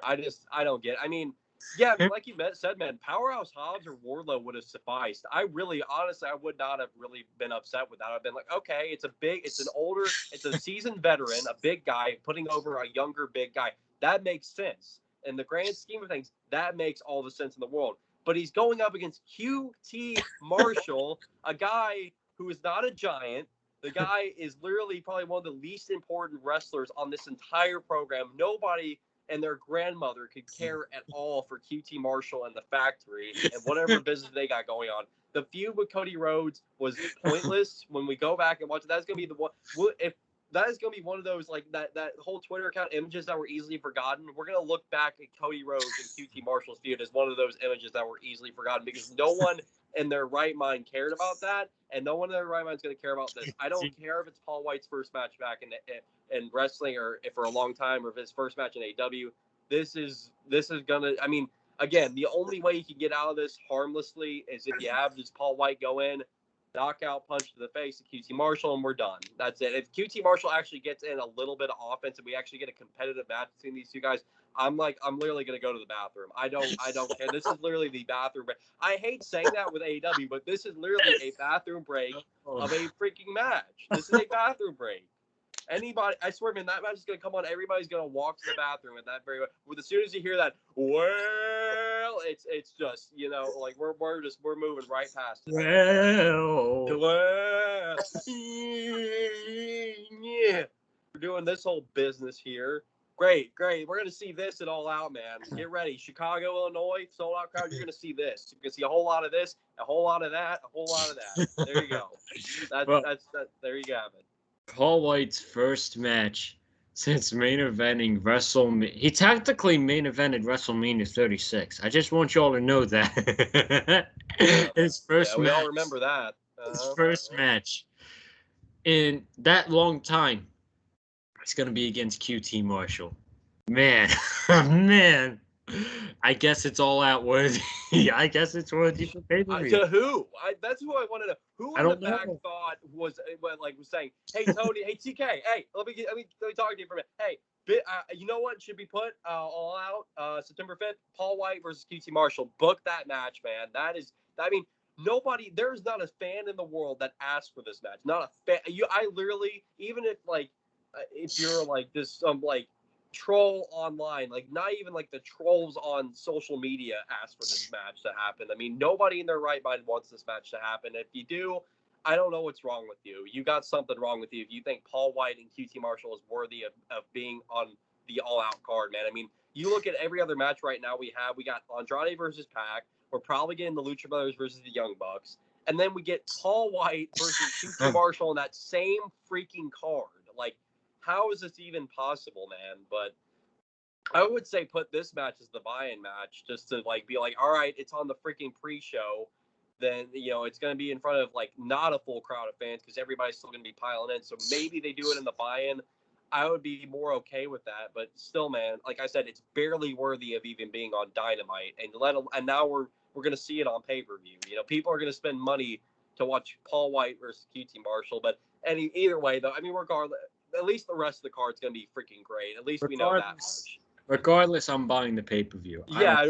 I don't get it. I mean, yeah, I mean, like you said, man, Powerhouse Hobbs or Wardlow would have sufficed. Honestly, I would not have really been upset with that. I've been like, okay, it's a seasoned veteran, a big guy putting over a younger big guy. That makes sense. In the grand scheme of things, that makes all the sense in the world. But he's going up against QT Marshall, a guy who is not a giant. The guy is literally probably one of the least important wrestlers on this entire program. Nobody and their grandmother could care at all for QT Marshall and the factory and whatever business they got going on. The feud with Cody Rhodes was pointless. When we go back and watch it, that's gonna be the one. If that is gonna be one of those like that whole Twitter account images that were easily forgotten. We're gonna look back at Cody Rhodes and QT Marshall's feud as one of those images that were easily forgotten because no one in their right mind cared about that, and no one in their right mind is gonna care about this. I don't care if it's Paul White's first match back in wrestling or if for a long time or if his first match in AEW. This is gonna. I mean, again, the only way you can get out of this harmlessly is if you have just Paul White go in, knockout punch to the face of QT Marshall, and we're done. That's it. If QT Marshall actually gets in a little bit of offense and we actually get a competitive match between these two guys, I'm literally gonna go to the bathroom. I don't care. This is literally the bathroom break. I hate saying that with AEW, but this is literally a bathroom break of a freaking match. This is a bathroom break. Anybody, I swear, man, that match is gonna come on. Everybody's gonna walk to the bathroom at that very. With as soon as you hear that, well, it's just like we're moving right past it. Well, yeah, we're doing this whole business here. Great. We're gonna see this at All Out, man. Get ready, Chicago, Illinois, sold out crowd. You're gonna see this. You're gonna see a whole lot of this, a whole lot of that, a whole lot of that. There you go. That's there you have it. Paul White's first match since main eventing WrestleMania. He tactically main evented WrestleMania 36. I just want y'all to know that. His first we match. all remember that. His first match in that long time. It's gonna be against QT Marshall. Man, man. I guess it's All Out worthy. I guess it's worthy for pay-per-view. To who? That's who I want to know. Who in the back thought was saying, "Hey Tony, hey TK, hey, let me talk to you for a minute. Hey, you know what should be put All Out September 5th? Paul White versus QT Marshall. Book that match, man. Nobody. There's not a fan in the world that asked for this match. Not a fan. I literally, even if you're like this troll online, like not even like the trolls on social media asked for this match to happen. I mean, nobody in their right mind wants this match to happen. If you do, I don't know what's wrong with you. You got something wrong with you if you think Paul White and QT Marshall is worthy of being on the All Out card, man. I mean, you look at every other match right now we got Andrade versus Pac. We're probably getting the Lucha Brothers versus the Young Bucks. And then we get Paul White versus QT Marshall on that same freaking card. Like, how is this even possible, man? But I would say put this match as the buy-in match just to be like, all right, it's on the freaking pre-show. Then, it's going to be in front of not a full crowd of fans because everybody's still going to be piling in. So maybe they do it in the buy-in. I would be more okay with that. But still, man, like I said, it's barely worthy of even being on Dynamite. And now we're going to see it on pay-per-view. People are going to spend money to watch Paul White versus QT Marshall. But either way, though, I mean, regardless, at least the rest of the card's going to be freaking great. At least we know that much. Regardless, I'm buying the pay-per-view. Yeah, I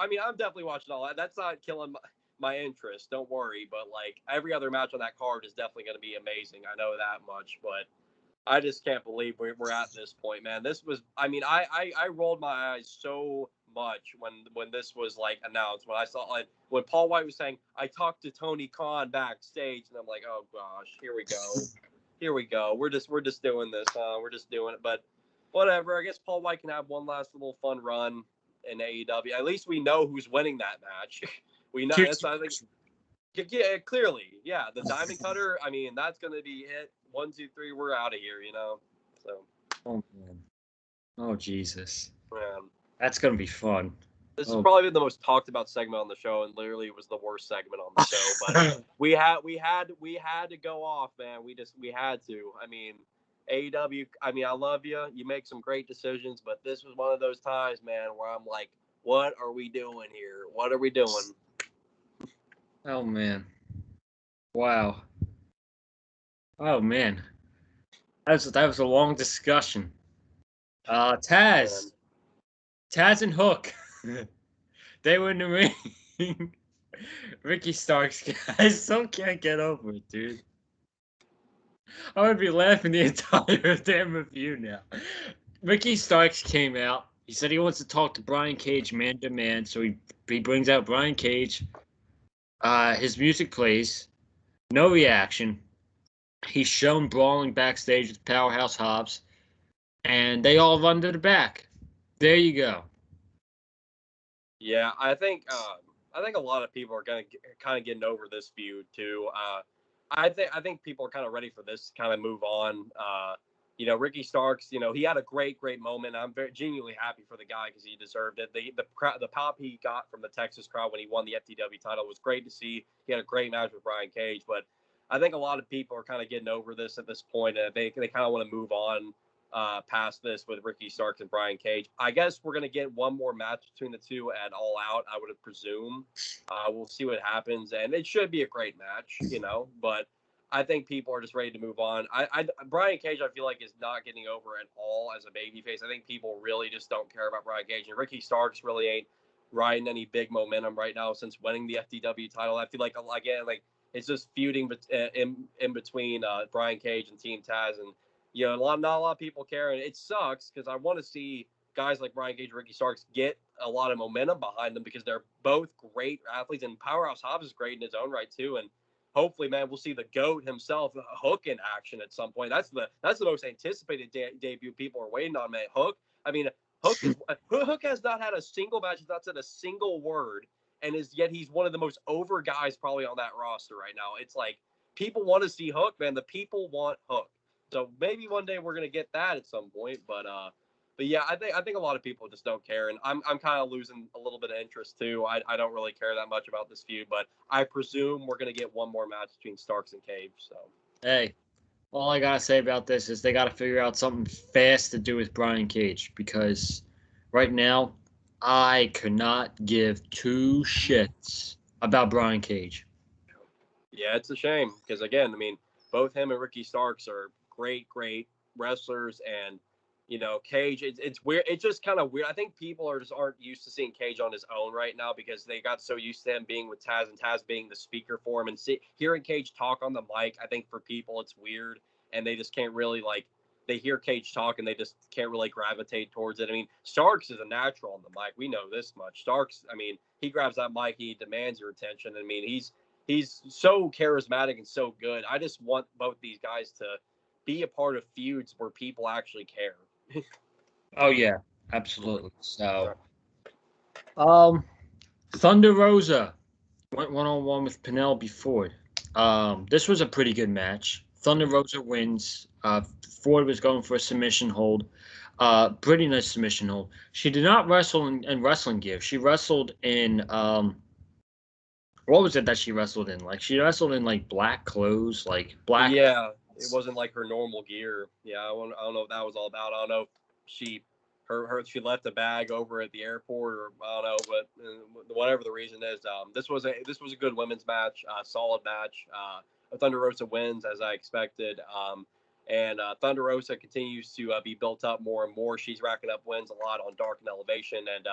mean, I'm definitely watching all that. That's not killing my interest. Don't worry. But every other match on that card is definitely going to be amazing. I know that much. But I just can't believe we're at this point, man. This was, I mean, I rolled my eyes so much when this was announced. When I saw when Paul White was saying, I talked to Tony Khan backstage, and I'm like, oh gosh, here we go. We're just doing this. We're just doing it. But whatever. I guess Paul White can have one last little fun run in AEW. At least we know who's winning that match. We know. That's, I think. Yeah, clearly. Yeah, the Diamond Cutter. I mean, that's going to be it. 1, 2, 3. We're out of here. So. Oh man. Oh Jesus. Man. That's going to be fun. This has probably been the most talked about segment on the show, and literally it was the worst segment on the show. But we had to go off, man. We had to. I mean, AEW. I mean, I love you. You make some great decisions, but this was one of those times, man, where I'm like, what are we doing here? What are we doing? Oh man. Wow. Oh man, that was a long discussion. Man. Taz and Hook, they were in the ring. Ricky Starks, I still can't get over it, dude. I would be laughing the entire damn review now. Ricky Starks came out. He said he wants to talk to Brian Cage man to man, so he brings out Brian Cage. His music plays. No reaction. He's shown brawling backstage with Powerhouse Hobbs, and they all run to the back. There you go. Yeah, I think a lot of people are kind of getting over this feud too. I think people are kind of ready for this to kind of move on. Ricky Starks, he had a great moment. I'm very genuinely happy for the guy because he deserved it. The pop he got from the Texas crowd when he won the FTW title was great to see. He had a great match with Brian Cage, but I think a lot of people are kind of getting over this at this point, and they kind of want to move on past this with Ricky Starks and Brian Cage. I guess we're going to get one more match between the two at All Out, I would presume. We'll see what happens, and it should be a great match, but I think people are just ready to move on. Brian Cage, I feel like, is not getting over at all as a babyface. I think people really just don't care about Brian Cage, and Ricky Starks really ain't riding any big momentum right now since winning the FTW title. I feel like, again, like it's just feuding in between Brian Cage and Team Taz, and not a lot of people care, and it sucks because I want to see guys like Brian Cage and Ricky Starks get a lot of momentum behind them because they're both great athletes, and Powerhouse Hobbs is great in his own right too. And hopefully, man, we'll see the GOAT himself, Hook, in action at some point. That's the most anticipated debut people are waiting on, man. Hook. I mean, Hook has not had a single match. He's not said a single word, and yet he's one of the most over guys probably on that roster right now. It's like people want to see Hook, man. The people want Hook. So maybe one day we're gonna get that at some point, but yeah, I think a lot of people just don't care, and I'm kind of losing a little bit of interest too. I don't really care that much about this feud, but I presume we're gonna get one more match between Starks and Cage. So Hey, all I gotta say about this is they gotta figure out something fast to do with Brian Cage because right now I could not give two shits about Brian Cage. yeah, it's a shame because again, I mean, both him and Ricky Starks are great wrestlers, and Cage. It's weird. It's just kind of weird. I think people aren't used to seeing Cage on his own right now because they got so used to him being with Taz and Taz being the speaker for him, and hearing Cage talk on the mic. I think for people it's weird, and they just can't really like. They hear Cage talk and they just can't really gravitate towards it. I mean, Starks is a natural on the mic. We know this much. Starks, I mean, he grabs that mic, he demands your attention. I mean, he's so charismatic and so good. I just want both these guys to be a part of feuds where people actually care. Oh yeah, absolutely. So, Thunder Rosa went 1-on-1 with Penelope Ford. This was a pretty good match. Thunder Rosa wins. Ford was going for a submission hold. Pretty nice submission hold. She did not wrestle in wrestling gear. She wrestled in what was it that she wrestled in? Like she wrestled in like black clothes, like black. Yeah, it wasn't like her normal gear. Yeah, I don't know what that was all about. I don't know if she left a bag over at the airport, or I don't know, but whatever the reason is, this was a good women's match, solid match. Thunder Rosa wins as I expected, and Thunder Rosa continues to be built up more and more. She's racking up wins a lot on Dark and Elevation, and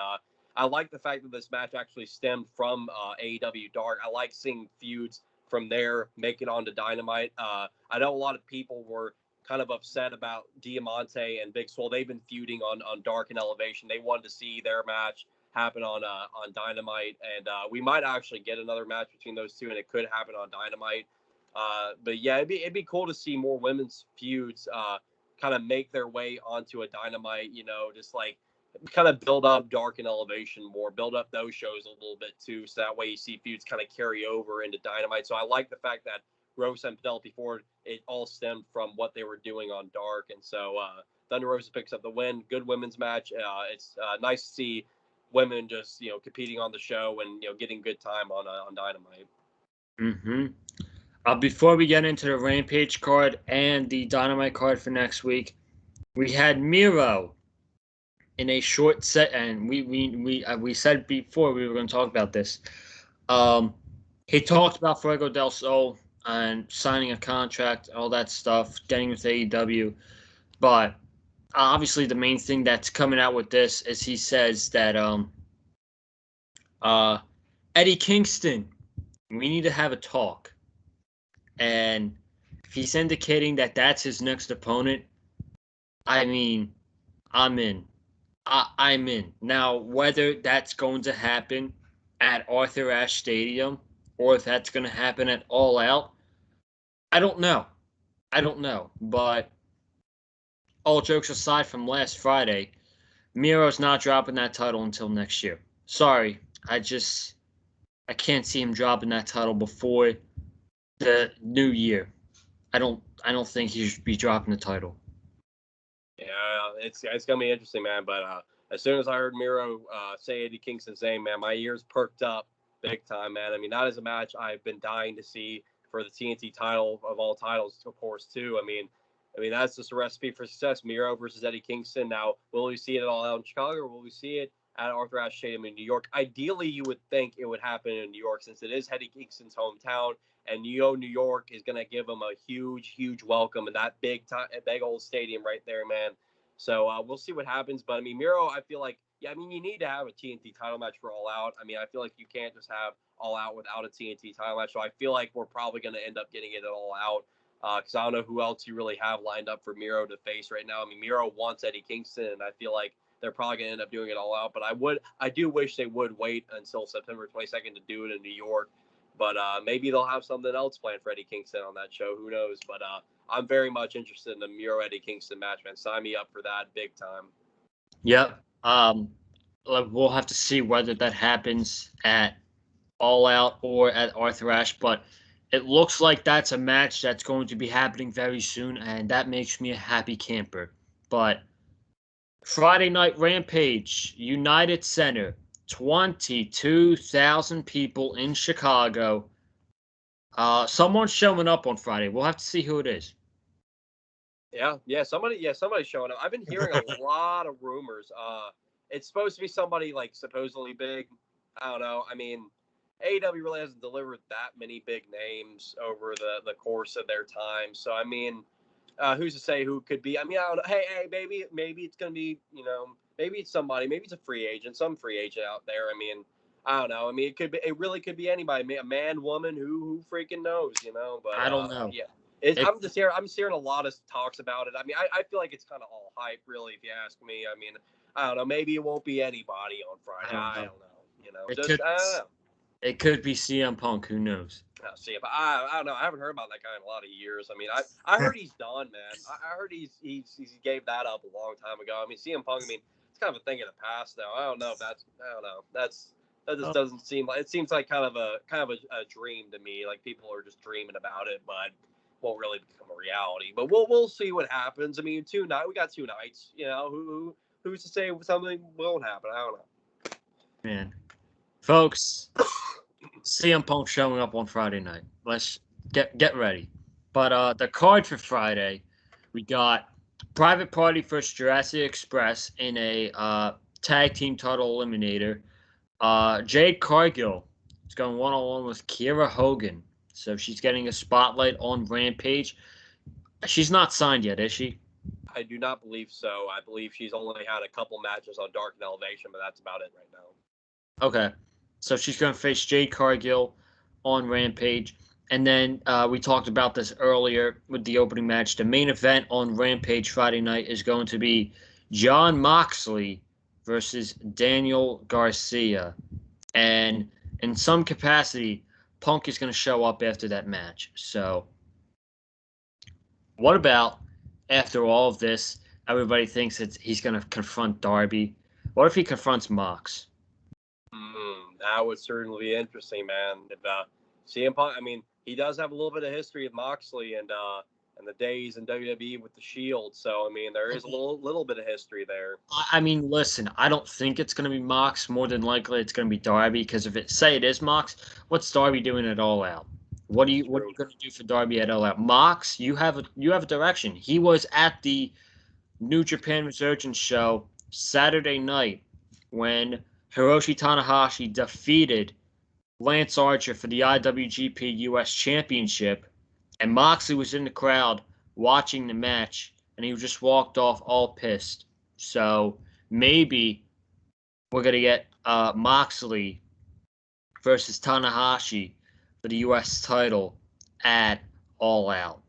I like the fact that this match actually stemmed from AEW Dark. I like seeing feuds from there make it onto Dynamite. I know a lot of people were kind of upset about Diamante and Big Swole. They've been feuding on Dark and Elevation. They wanted to see their match happen on Dynamite, and we might actually get another match between those two, and it could happen on Dynamite. But yeah, it'd be cool to see more women's feuds kind of make their way onto a Dynamite. Just like kind of build up Dark and Elevation more, build up those shows a little bit too, so that way you see feuds kind of carry over into Dynamite. So I like the fact that Rosa and Penelope Ford, it all stemmed from what they were doing on Dark, and so Thunder Rosa picks up the win. Good women's match. It's nice to see women just competing on the show and getting good time on Dynamite. Mm-hmm. Before we get into the Rampage card and the Dynamite card for next week, we had Miro in a short set, and we said before we were going to talk about this. He talked about Fuego del Sol. and signing a contract, all that stuff, getting with AEW. But obviously, the main thing that's coming out with this is he says that Eddie Kingston, we need to have a talk. And if he's indicating that that's his next opponent, I mean, I'm in. I'm in. Now, whether that's going to happen at Arthur Ashe Stadium or if that's going to happen at All Out, I don't know. I don't know. But all jokes aside from last Friday, Miro's not dropping that title until next year. Sorry. I can't see him dropping that title before the new year. I don't think he should be dropping the title. Yeah, it's gonna be interesting, man. But as soon as I heard Miro say Eddie Kingston's name, man, my ears perked up big time, man. I mean, that is a match I've been dying to see for the TNT title of all titles, of course, too. I mean, that's just a recipe for success. Miro versus Eddie Kingston. Now, will we see it all out in Chicago, or will we see it at Arthur Ashe Stadium in New York? Ideally, you would think it would happen in New York, since it is Eddie Kingston's hometown. And New York is going to give him a huge, huge welcome in that big old stadium right there, man. So we'll see what happens. But I mean, Miro, I feel like, yeah, I mean, you need to have a TNT title match for All Out. I mean, I feel like you can't just have All Out without a TNT title match. So I feel like we're probably going to end up getting it at All Out, because I don't know who else you really have lined up for Miro to face right now. I mean, Miro wants Eddie Kingston, and I feel like they're probably going to end up doing it All Out. But I do wish they would wait until September 22nd to do it in New York. But maybe they'll have something else planned for Eddie Kingston on that show. Who knows? But I'm very much interested in the Miro Eddie Kingston match, man. Sign me up for that big time. Yep. We'll have to see whether that happens at All Out or at Arthur Ashe, but it looks like that's a match that's going to be happening very soon, and that makes me a happy camper. But Friday Night Rampage, United Center, 22,000 people in Chicago. Someone's showing up on Friday. We'll have to see who it is. Yeah, somebody's showing up. I've been hearing a lot of rumors. It's supposed to be somebody like supposedly big. I don't know. I mean, AEW really hasn't delivered that many big names over the course of their time. So I mean, who's to say who it could be? I mean, I don't know. Hey, maybe it's gonna be, maybe it's somebody. Maybe it's a free agent, some free agent out there. I mean, I don't know. I mean, it really could be anybody. A man, woman, who freaking knows, But I don't know. Yeah. I'm just hearing a lot of talks about it. I mean, I feel like it's kind of all hype, really, if you ask me. I mean, I don't know. Maybe it won't be anybody on Friday. I don't know. It could be CM Punk. Who knows? See, if I don't know. I haven't heard about that guy in a lot of years. I mean, I heard he's done, man. I heard he gave that up a long time ago. I mean, CM Punk. I mean, it's kind of a thing of the past now. I don't know if that's. I don't know. That just doesn't seem like. It seems like kind of a dream to me. Like people are just dreaming about it, but won't really become a reality. But we'll see what happens. I mean, we got 2 nights. Who's to say something won't happen? I don't know. Man, folks, CM Punk showing up on Friday night. Let's get ready. But the card for Friday, we got Private Party versus Jurassic Express in a tag team title eliminator. Jade Cargill is going one-on-one with Kiera Hogan. So she's getting a spotlight on Rampage. She's not signed yet, is she? I do not believe so. I believe she's only had a couple matches on Dark and Elevation, but that's about it right now. Okay. So she's going to face Jade Cargill on Rampage. And then we talked about this earlier with the opening match. The main event on Rampage Friday night is going to be Jon Moxley versus Daniel Garcia. And in some capacity, Punk is going to show up after that match. So what about after all of this, everybody thinks he's going to confront Darby? What if he confronts Mox? That would certainly be interesting, man. If CM Punk, I mean, he does have a little bit of history with Moxley and the days in WWE with the Shield. So I mean, there is a little bit of history there. I mean, listen, I don't think it's going to be Mox. More than likely, it's going to be Darby. Because if it is Mox, what's Darby doing at All Out? What are you going to do for Darby at All Out? Mox, you have a direction. He was at the New Japan Resurgence show Saturday night when Hiroshi Tanahashi defeated Lance Archer for the IWGP US Championship And Moxley was in the crowd watching the match, and he just walked off all pissed. So maybe we're going to get Moxley versus Tanahashi for the U.S. title at All Out.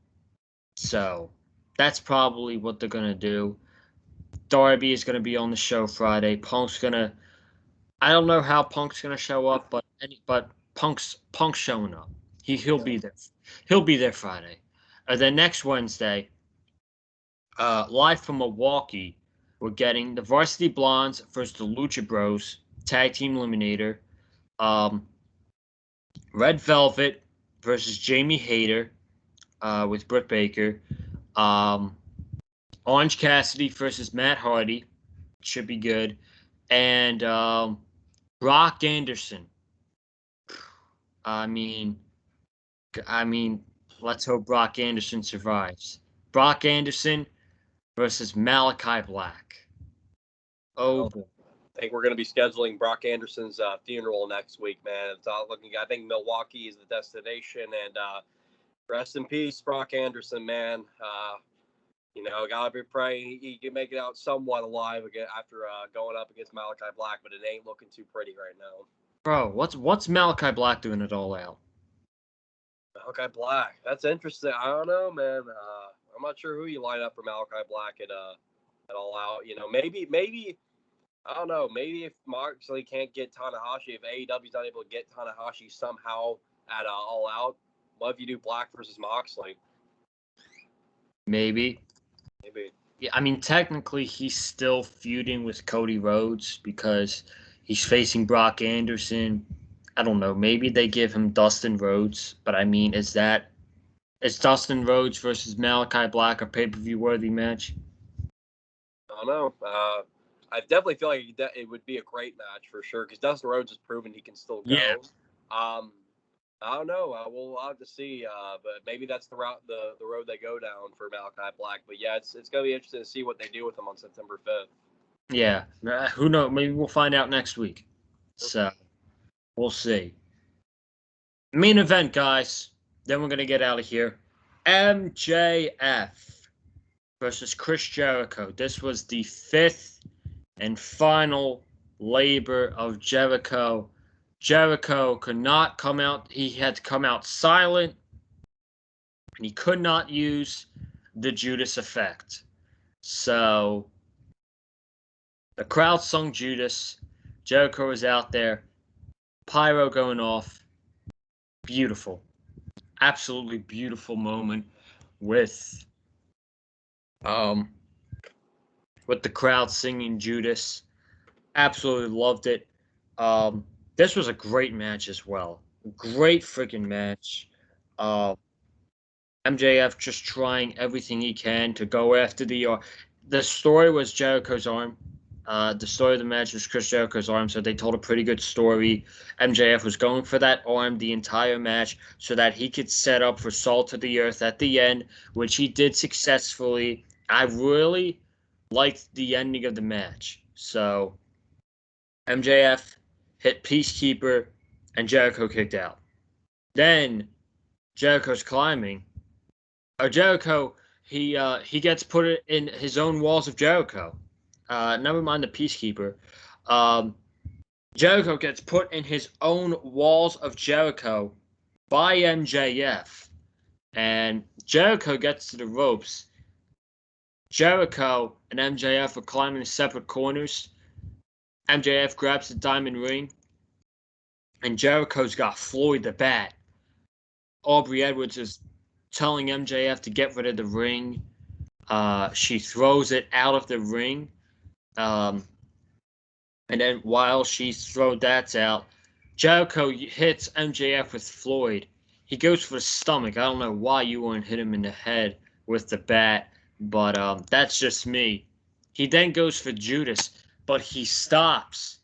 So that's probably what they're going to do. Darby is going to be on the show Friday. Punk's going to... I don't know how Punk's going to show up, but Punk's showing up. He'll be there. He'll be there Friday. Then next Wednesday, live from Milwaukee, we're getting the Varsity Blondes versus the Lucha Bros Tag Team Eliminator. Red Velvet versus Jamie Hayter with Britt Baker. Orange Cassidy versus Matt Hardy. Should be good. And Brock Anderson. I mean, let's hope Brock Anderson survives. Brock Anderson versus Malachi Black. Oh, boy. I think we're going to be scheduling Brock Anderson's funeral next week, man. It's all looking. I think Milwaukee is the destination, and rest in peace, Brock Anderson, man. Gotta be praying he can make it out somewhat alive again after going up against Malachi Black, but it ain't looking too pretty right now. Bro, what's Malachi Black doing at All Out? Malachi Black, that's interesting. I don't know, man. I'm not sure who you line up for Malachi Black at All Out. Maybe. I don't know. Maybe if Moxley can't get Tanahashi, if AEW's not able to get Tanahashi somehow at All Out, what if you do Black versus Moxley? Maybe. Yeah, I mean, technically, he's still feuding with Cody Rhodes because he's facing Brock Anderson. I don't know. Maybe they give him Dustin Rhodes, but I mean, is Dustin Rhodes versus Malachi Black a pay-per-view worthy match? I don't know. I definitely feel like it would be a great match for sure because Dustin Rhodes has proven he can still go. Yeah. I don't know. We'll have to see. But maybe that's the route, the road they go down for Malachi Black. But yeah, it's going to be interesting to see what they do with him on September 5th. Yeah. Who knows? Maybe we'll find out next week. So we'll see. Main event, guys. Then we're going to get out of here. MJF versus Chris Jericho. This was the 5th and final labor of Jericho. Jericho could not come out. He had to come out silent. And he could not use the Judas effect. So the crowd sung Judas. Jericho was out there. Pyro going off. Beautiful. Absolutely beautiful moment with the crowd singing Judas. Absolutely loved it. This was a great match as well. Great freaking match. MJF just trying everything he can to go after the story was Jericho's arm. The story of the match was Chris Jericho's arm, so they told a pretty good story. MJF was going for that arm the entire match so that he could set up for Salt of the Earth at the end, which he did successfully. I really liked the ending of the match. So MJF hit Peacekeeper, and Jericho kicked out. Then Jericho's climbing. Jericho, he gets put in his own walls of Jericho. Never mind the Peacekeeper. Jericho gets put in his own walls of Jericho by MJF. And Jericho gets to the ropes. Jericho and MJF are climbing separate corners. MJF grabs the diamond ring. And Jericho's got Floyd the Bat. Aubrey Edwards is telling MJF to get rid of the ring. She throws it out of the ring. And then while she's throwing that out, Jericho hits MJF with Floyd. He goes for the stomach. I don't know why you wouldn't hit him in the head with the bat, but that's just me. He then goes for Judas, but he stops.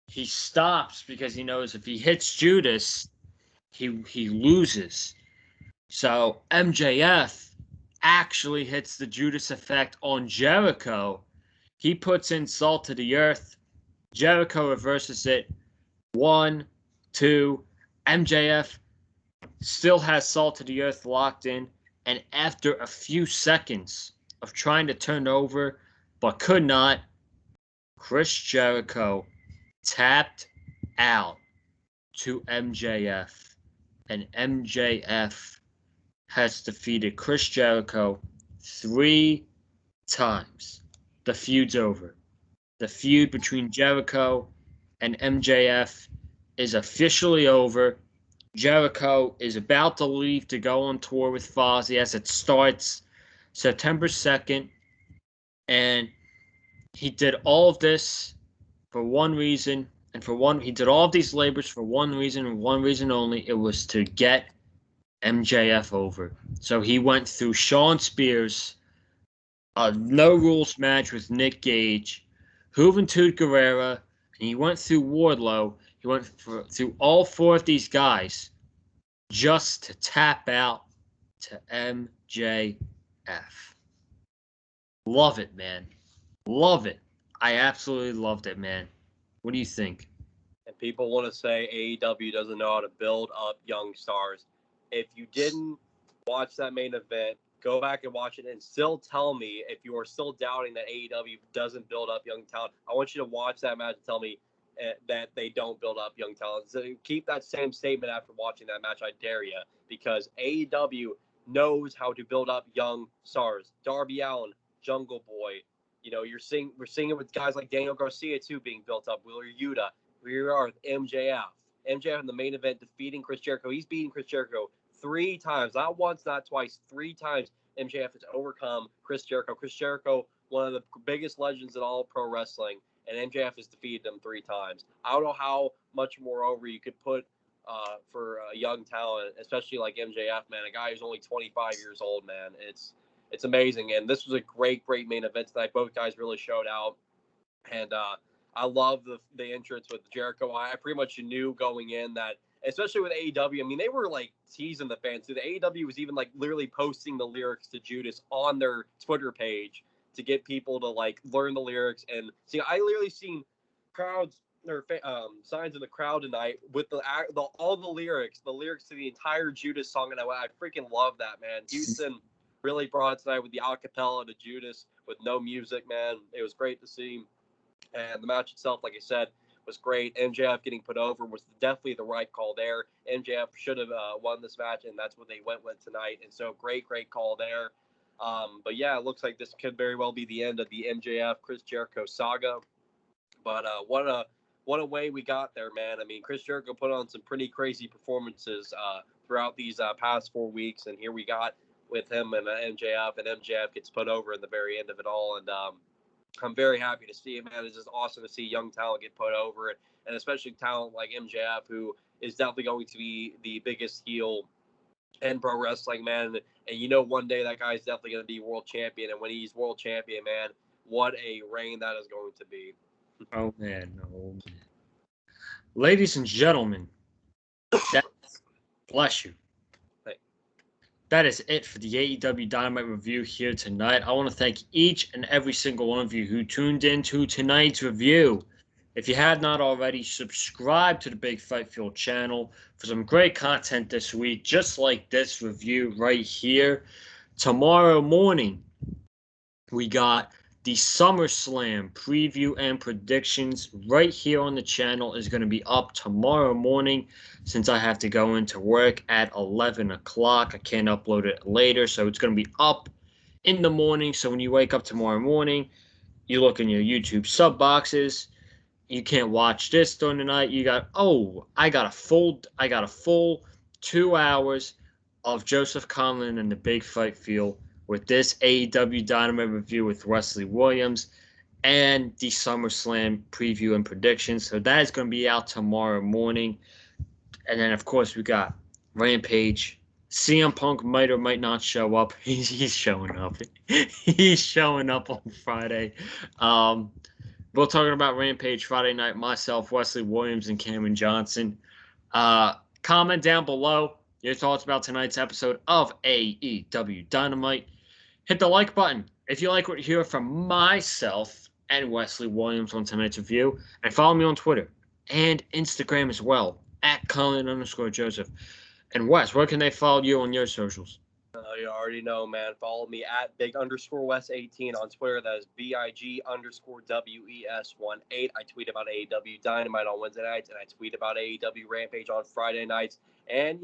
He stops because he knows if he hits Judas, he loses. So MJF actually hits the Judas effect on Jericho. He puts in Salt to the Earth. Jericho reverses it. 1, 2. MJF still has Salt to the Earth locked in, and after a few seconds of trying to turn over but could not, Chris Jericho tapped out to MJF, and MJF has defeated Chris Jericho 3 times. The feud's over. The feud between Jericho and MJF is officially over. Jericho is about to leave to go on tour with Fozzy as it starts September 2nd. And he did all of this for one reason. He did all of these labors for one reason and one reason only. It was to get MJF over. So he went through Shawn Spears, a no rules match with Nick Gage, Juventud Guerrera, and he went through Wardlow. He went through all 4 of these guys just to tap out to MJF. Love it, man. Love it. I absolutely loved it, man. What do you think? And people want to say AEW doesn't know how to build up young stars. If you didn't watch that main event, go back and watch it and still tell me if you are still doubting that AEW doesn't build up young talent. I want you to watch that match and tell me that they don't build up young talent. So keep that same statement after watching that match. I dare you, because AEW knows how to build up young stars. Darby Allin, Jungle Boy. You know, we're seeing it with guys like Daniel Garcia too being built up. Wheeler Yuta. We are with MJF. MJF in the main event defeating Chris Jericho. He's beating Chris Jericho 3 times, not once, not twice, 3 times. MJF has overcome Chris Jericho. Chris Jericho, one of the biggest legends in all pro wrestling, and MJF has defeated him 3 times. I don't know how much more over you could put for a young talent, especially like MJF, man, a guy who's only 25 years old, man. It's amazing, and this was a great main event tonight. Both guys really showed out, and I love the entrance with Jericho. I pretty much knew going in that, especially with AEW, I mean, they were like teasing the fans. The AEW was even like literally posting the lyrics to Judas on their Twitter page to get people to like learn the lyrics. And see, I literally seen crowds or signs in the crowd tonight with all the lyrics to the entire Judas song. And I freaking love that, man. Houston really brought it tonight with the acapella to Judas with no music, man. It was great to see. And the match itself, like I said, was great. MJF getting put over was definitely the right call there. MJF should have won this match, and that's what they went with tonight. And so great call there. But yeah, it looks like this could very well be the end of the MJF Chris Jericho saga. But what a way we got there, man. I mean, Chris Jericho put on some pretty crazy performances throughout these past 4 weeks, and here we got with him and MJF, and MJF gets put over in the very end of it all. And I'm very happy to see it, man. It's just awesome to see young talent get put over, and especially talent like MJF, who is definitely going to be the biggest heel in pro wrestling, man. And you know, one day that guy's definitely going to be world champion. And when he's world champion, man, what a reign that is going to be. Oh, man. Ladies and gentlemen, bless you. That is it for the AEW Dynamite review here tonight. I want to thank each and every single one of you who tuned in to tonight's review. If you had not already, subscribe to the Big Fight Fuel channel for some great content this week, just like this review right here. Tomorrow morning, we got the SummerSlam preview and predictions right here on the channel. Is going to be up tomorrow morning since I have to go into work at 11 o'clock. I can't upload it later, so it's going to be up in the morning. So when you wake up tomorrow morning, you look in your YouTube sub boxes. You can't watch this during the night. You got, I got a full 2 hours of Joseph Conlon and the Big Fight Feel with this AEW Dynamite review with Wesley Williams and the SummerSlam preview and predictions. So that is going to be out tomorrow morning. And then, of course, we got Rampage. CM Punk might or might not show up. He's showing up. He's showing up on Friday. We're talking about Rampage Friday night. Myself, Wesley Williams, and Cameron Johnson. Comment down below your thoughts about tonight's episode of AEW Dynamite. Hit the like button if you like what you hear from myself and Wesley Williams on tonight's review. And follow me on Twitter and Instagram as well, @Colin_Joseph. And Wes, where can they follow you on your socials? You already know, man. Follow me at big_Wes18 on Twitter. That is BIG_WES18. I tweet about AEW Dynamite on Wednesday nights, and I tweet about AEW Rampage on Friday nights. And,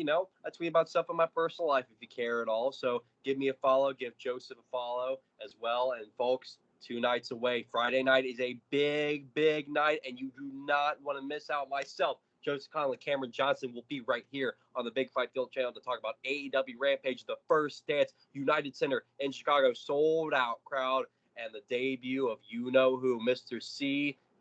I tweet about stuff in my personal life if you care at all. So give me a follow. Give Joseph a follow as well. And, folks, 2 nights away. Friday night is a big, big night, and you do not want to miss out. Myself, Joseph Conley, Cameron Johnson will be right here on the Big Fight Field channel to talk about AEW Rampage, the first dance, United Center in Chicago, sold out crowd, and the debut of you-know-who, Mr.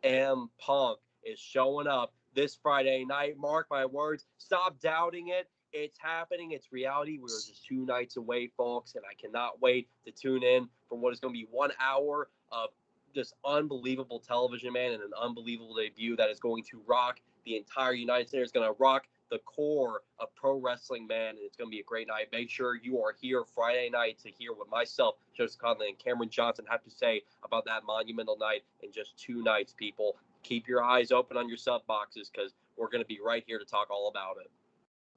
CM Punk is showing up this Friday night. Mark my words. Stop doubting it. It's happening. It's reality. We're just 2 nights away, folks, and I cannot wait to tune in for what is going to be 1 hour of just unbelievable television, man, and an unbelievable debut that is going to rock the entire United Center. Is going to rock the core of pro wrestling, man, and it's going to be a great night. Make sure you are here Friday night to hear what myself, Joseph Conley, and Cameron Johnson have to say about that monumental night in just 2 nights, people. Keep your eyes open on your sub boxes because we're going to be right here to talk all about it.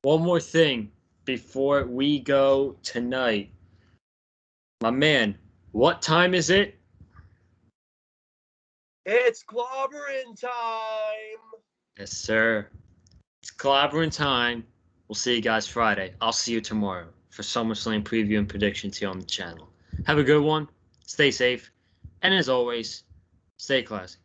One more thing before we go tonight. My man, what time is it? It's clobbering time. Yes, sir. It's clobbering time. We'll see you guys Friday. I'll see you tomorrow for SummerSlam preview and predictions here on the channel. Have a good one. Stay safe. And as always, stay classy.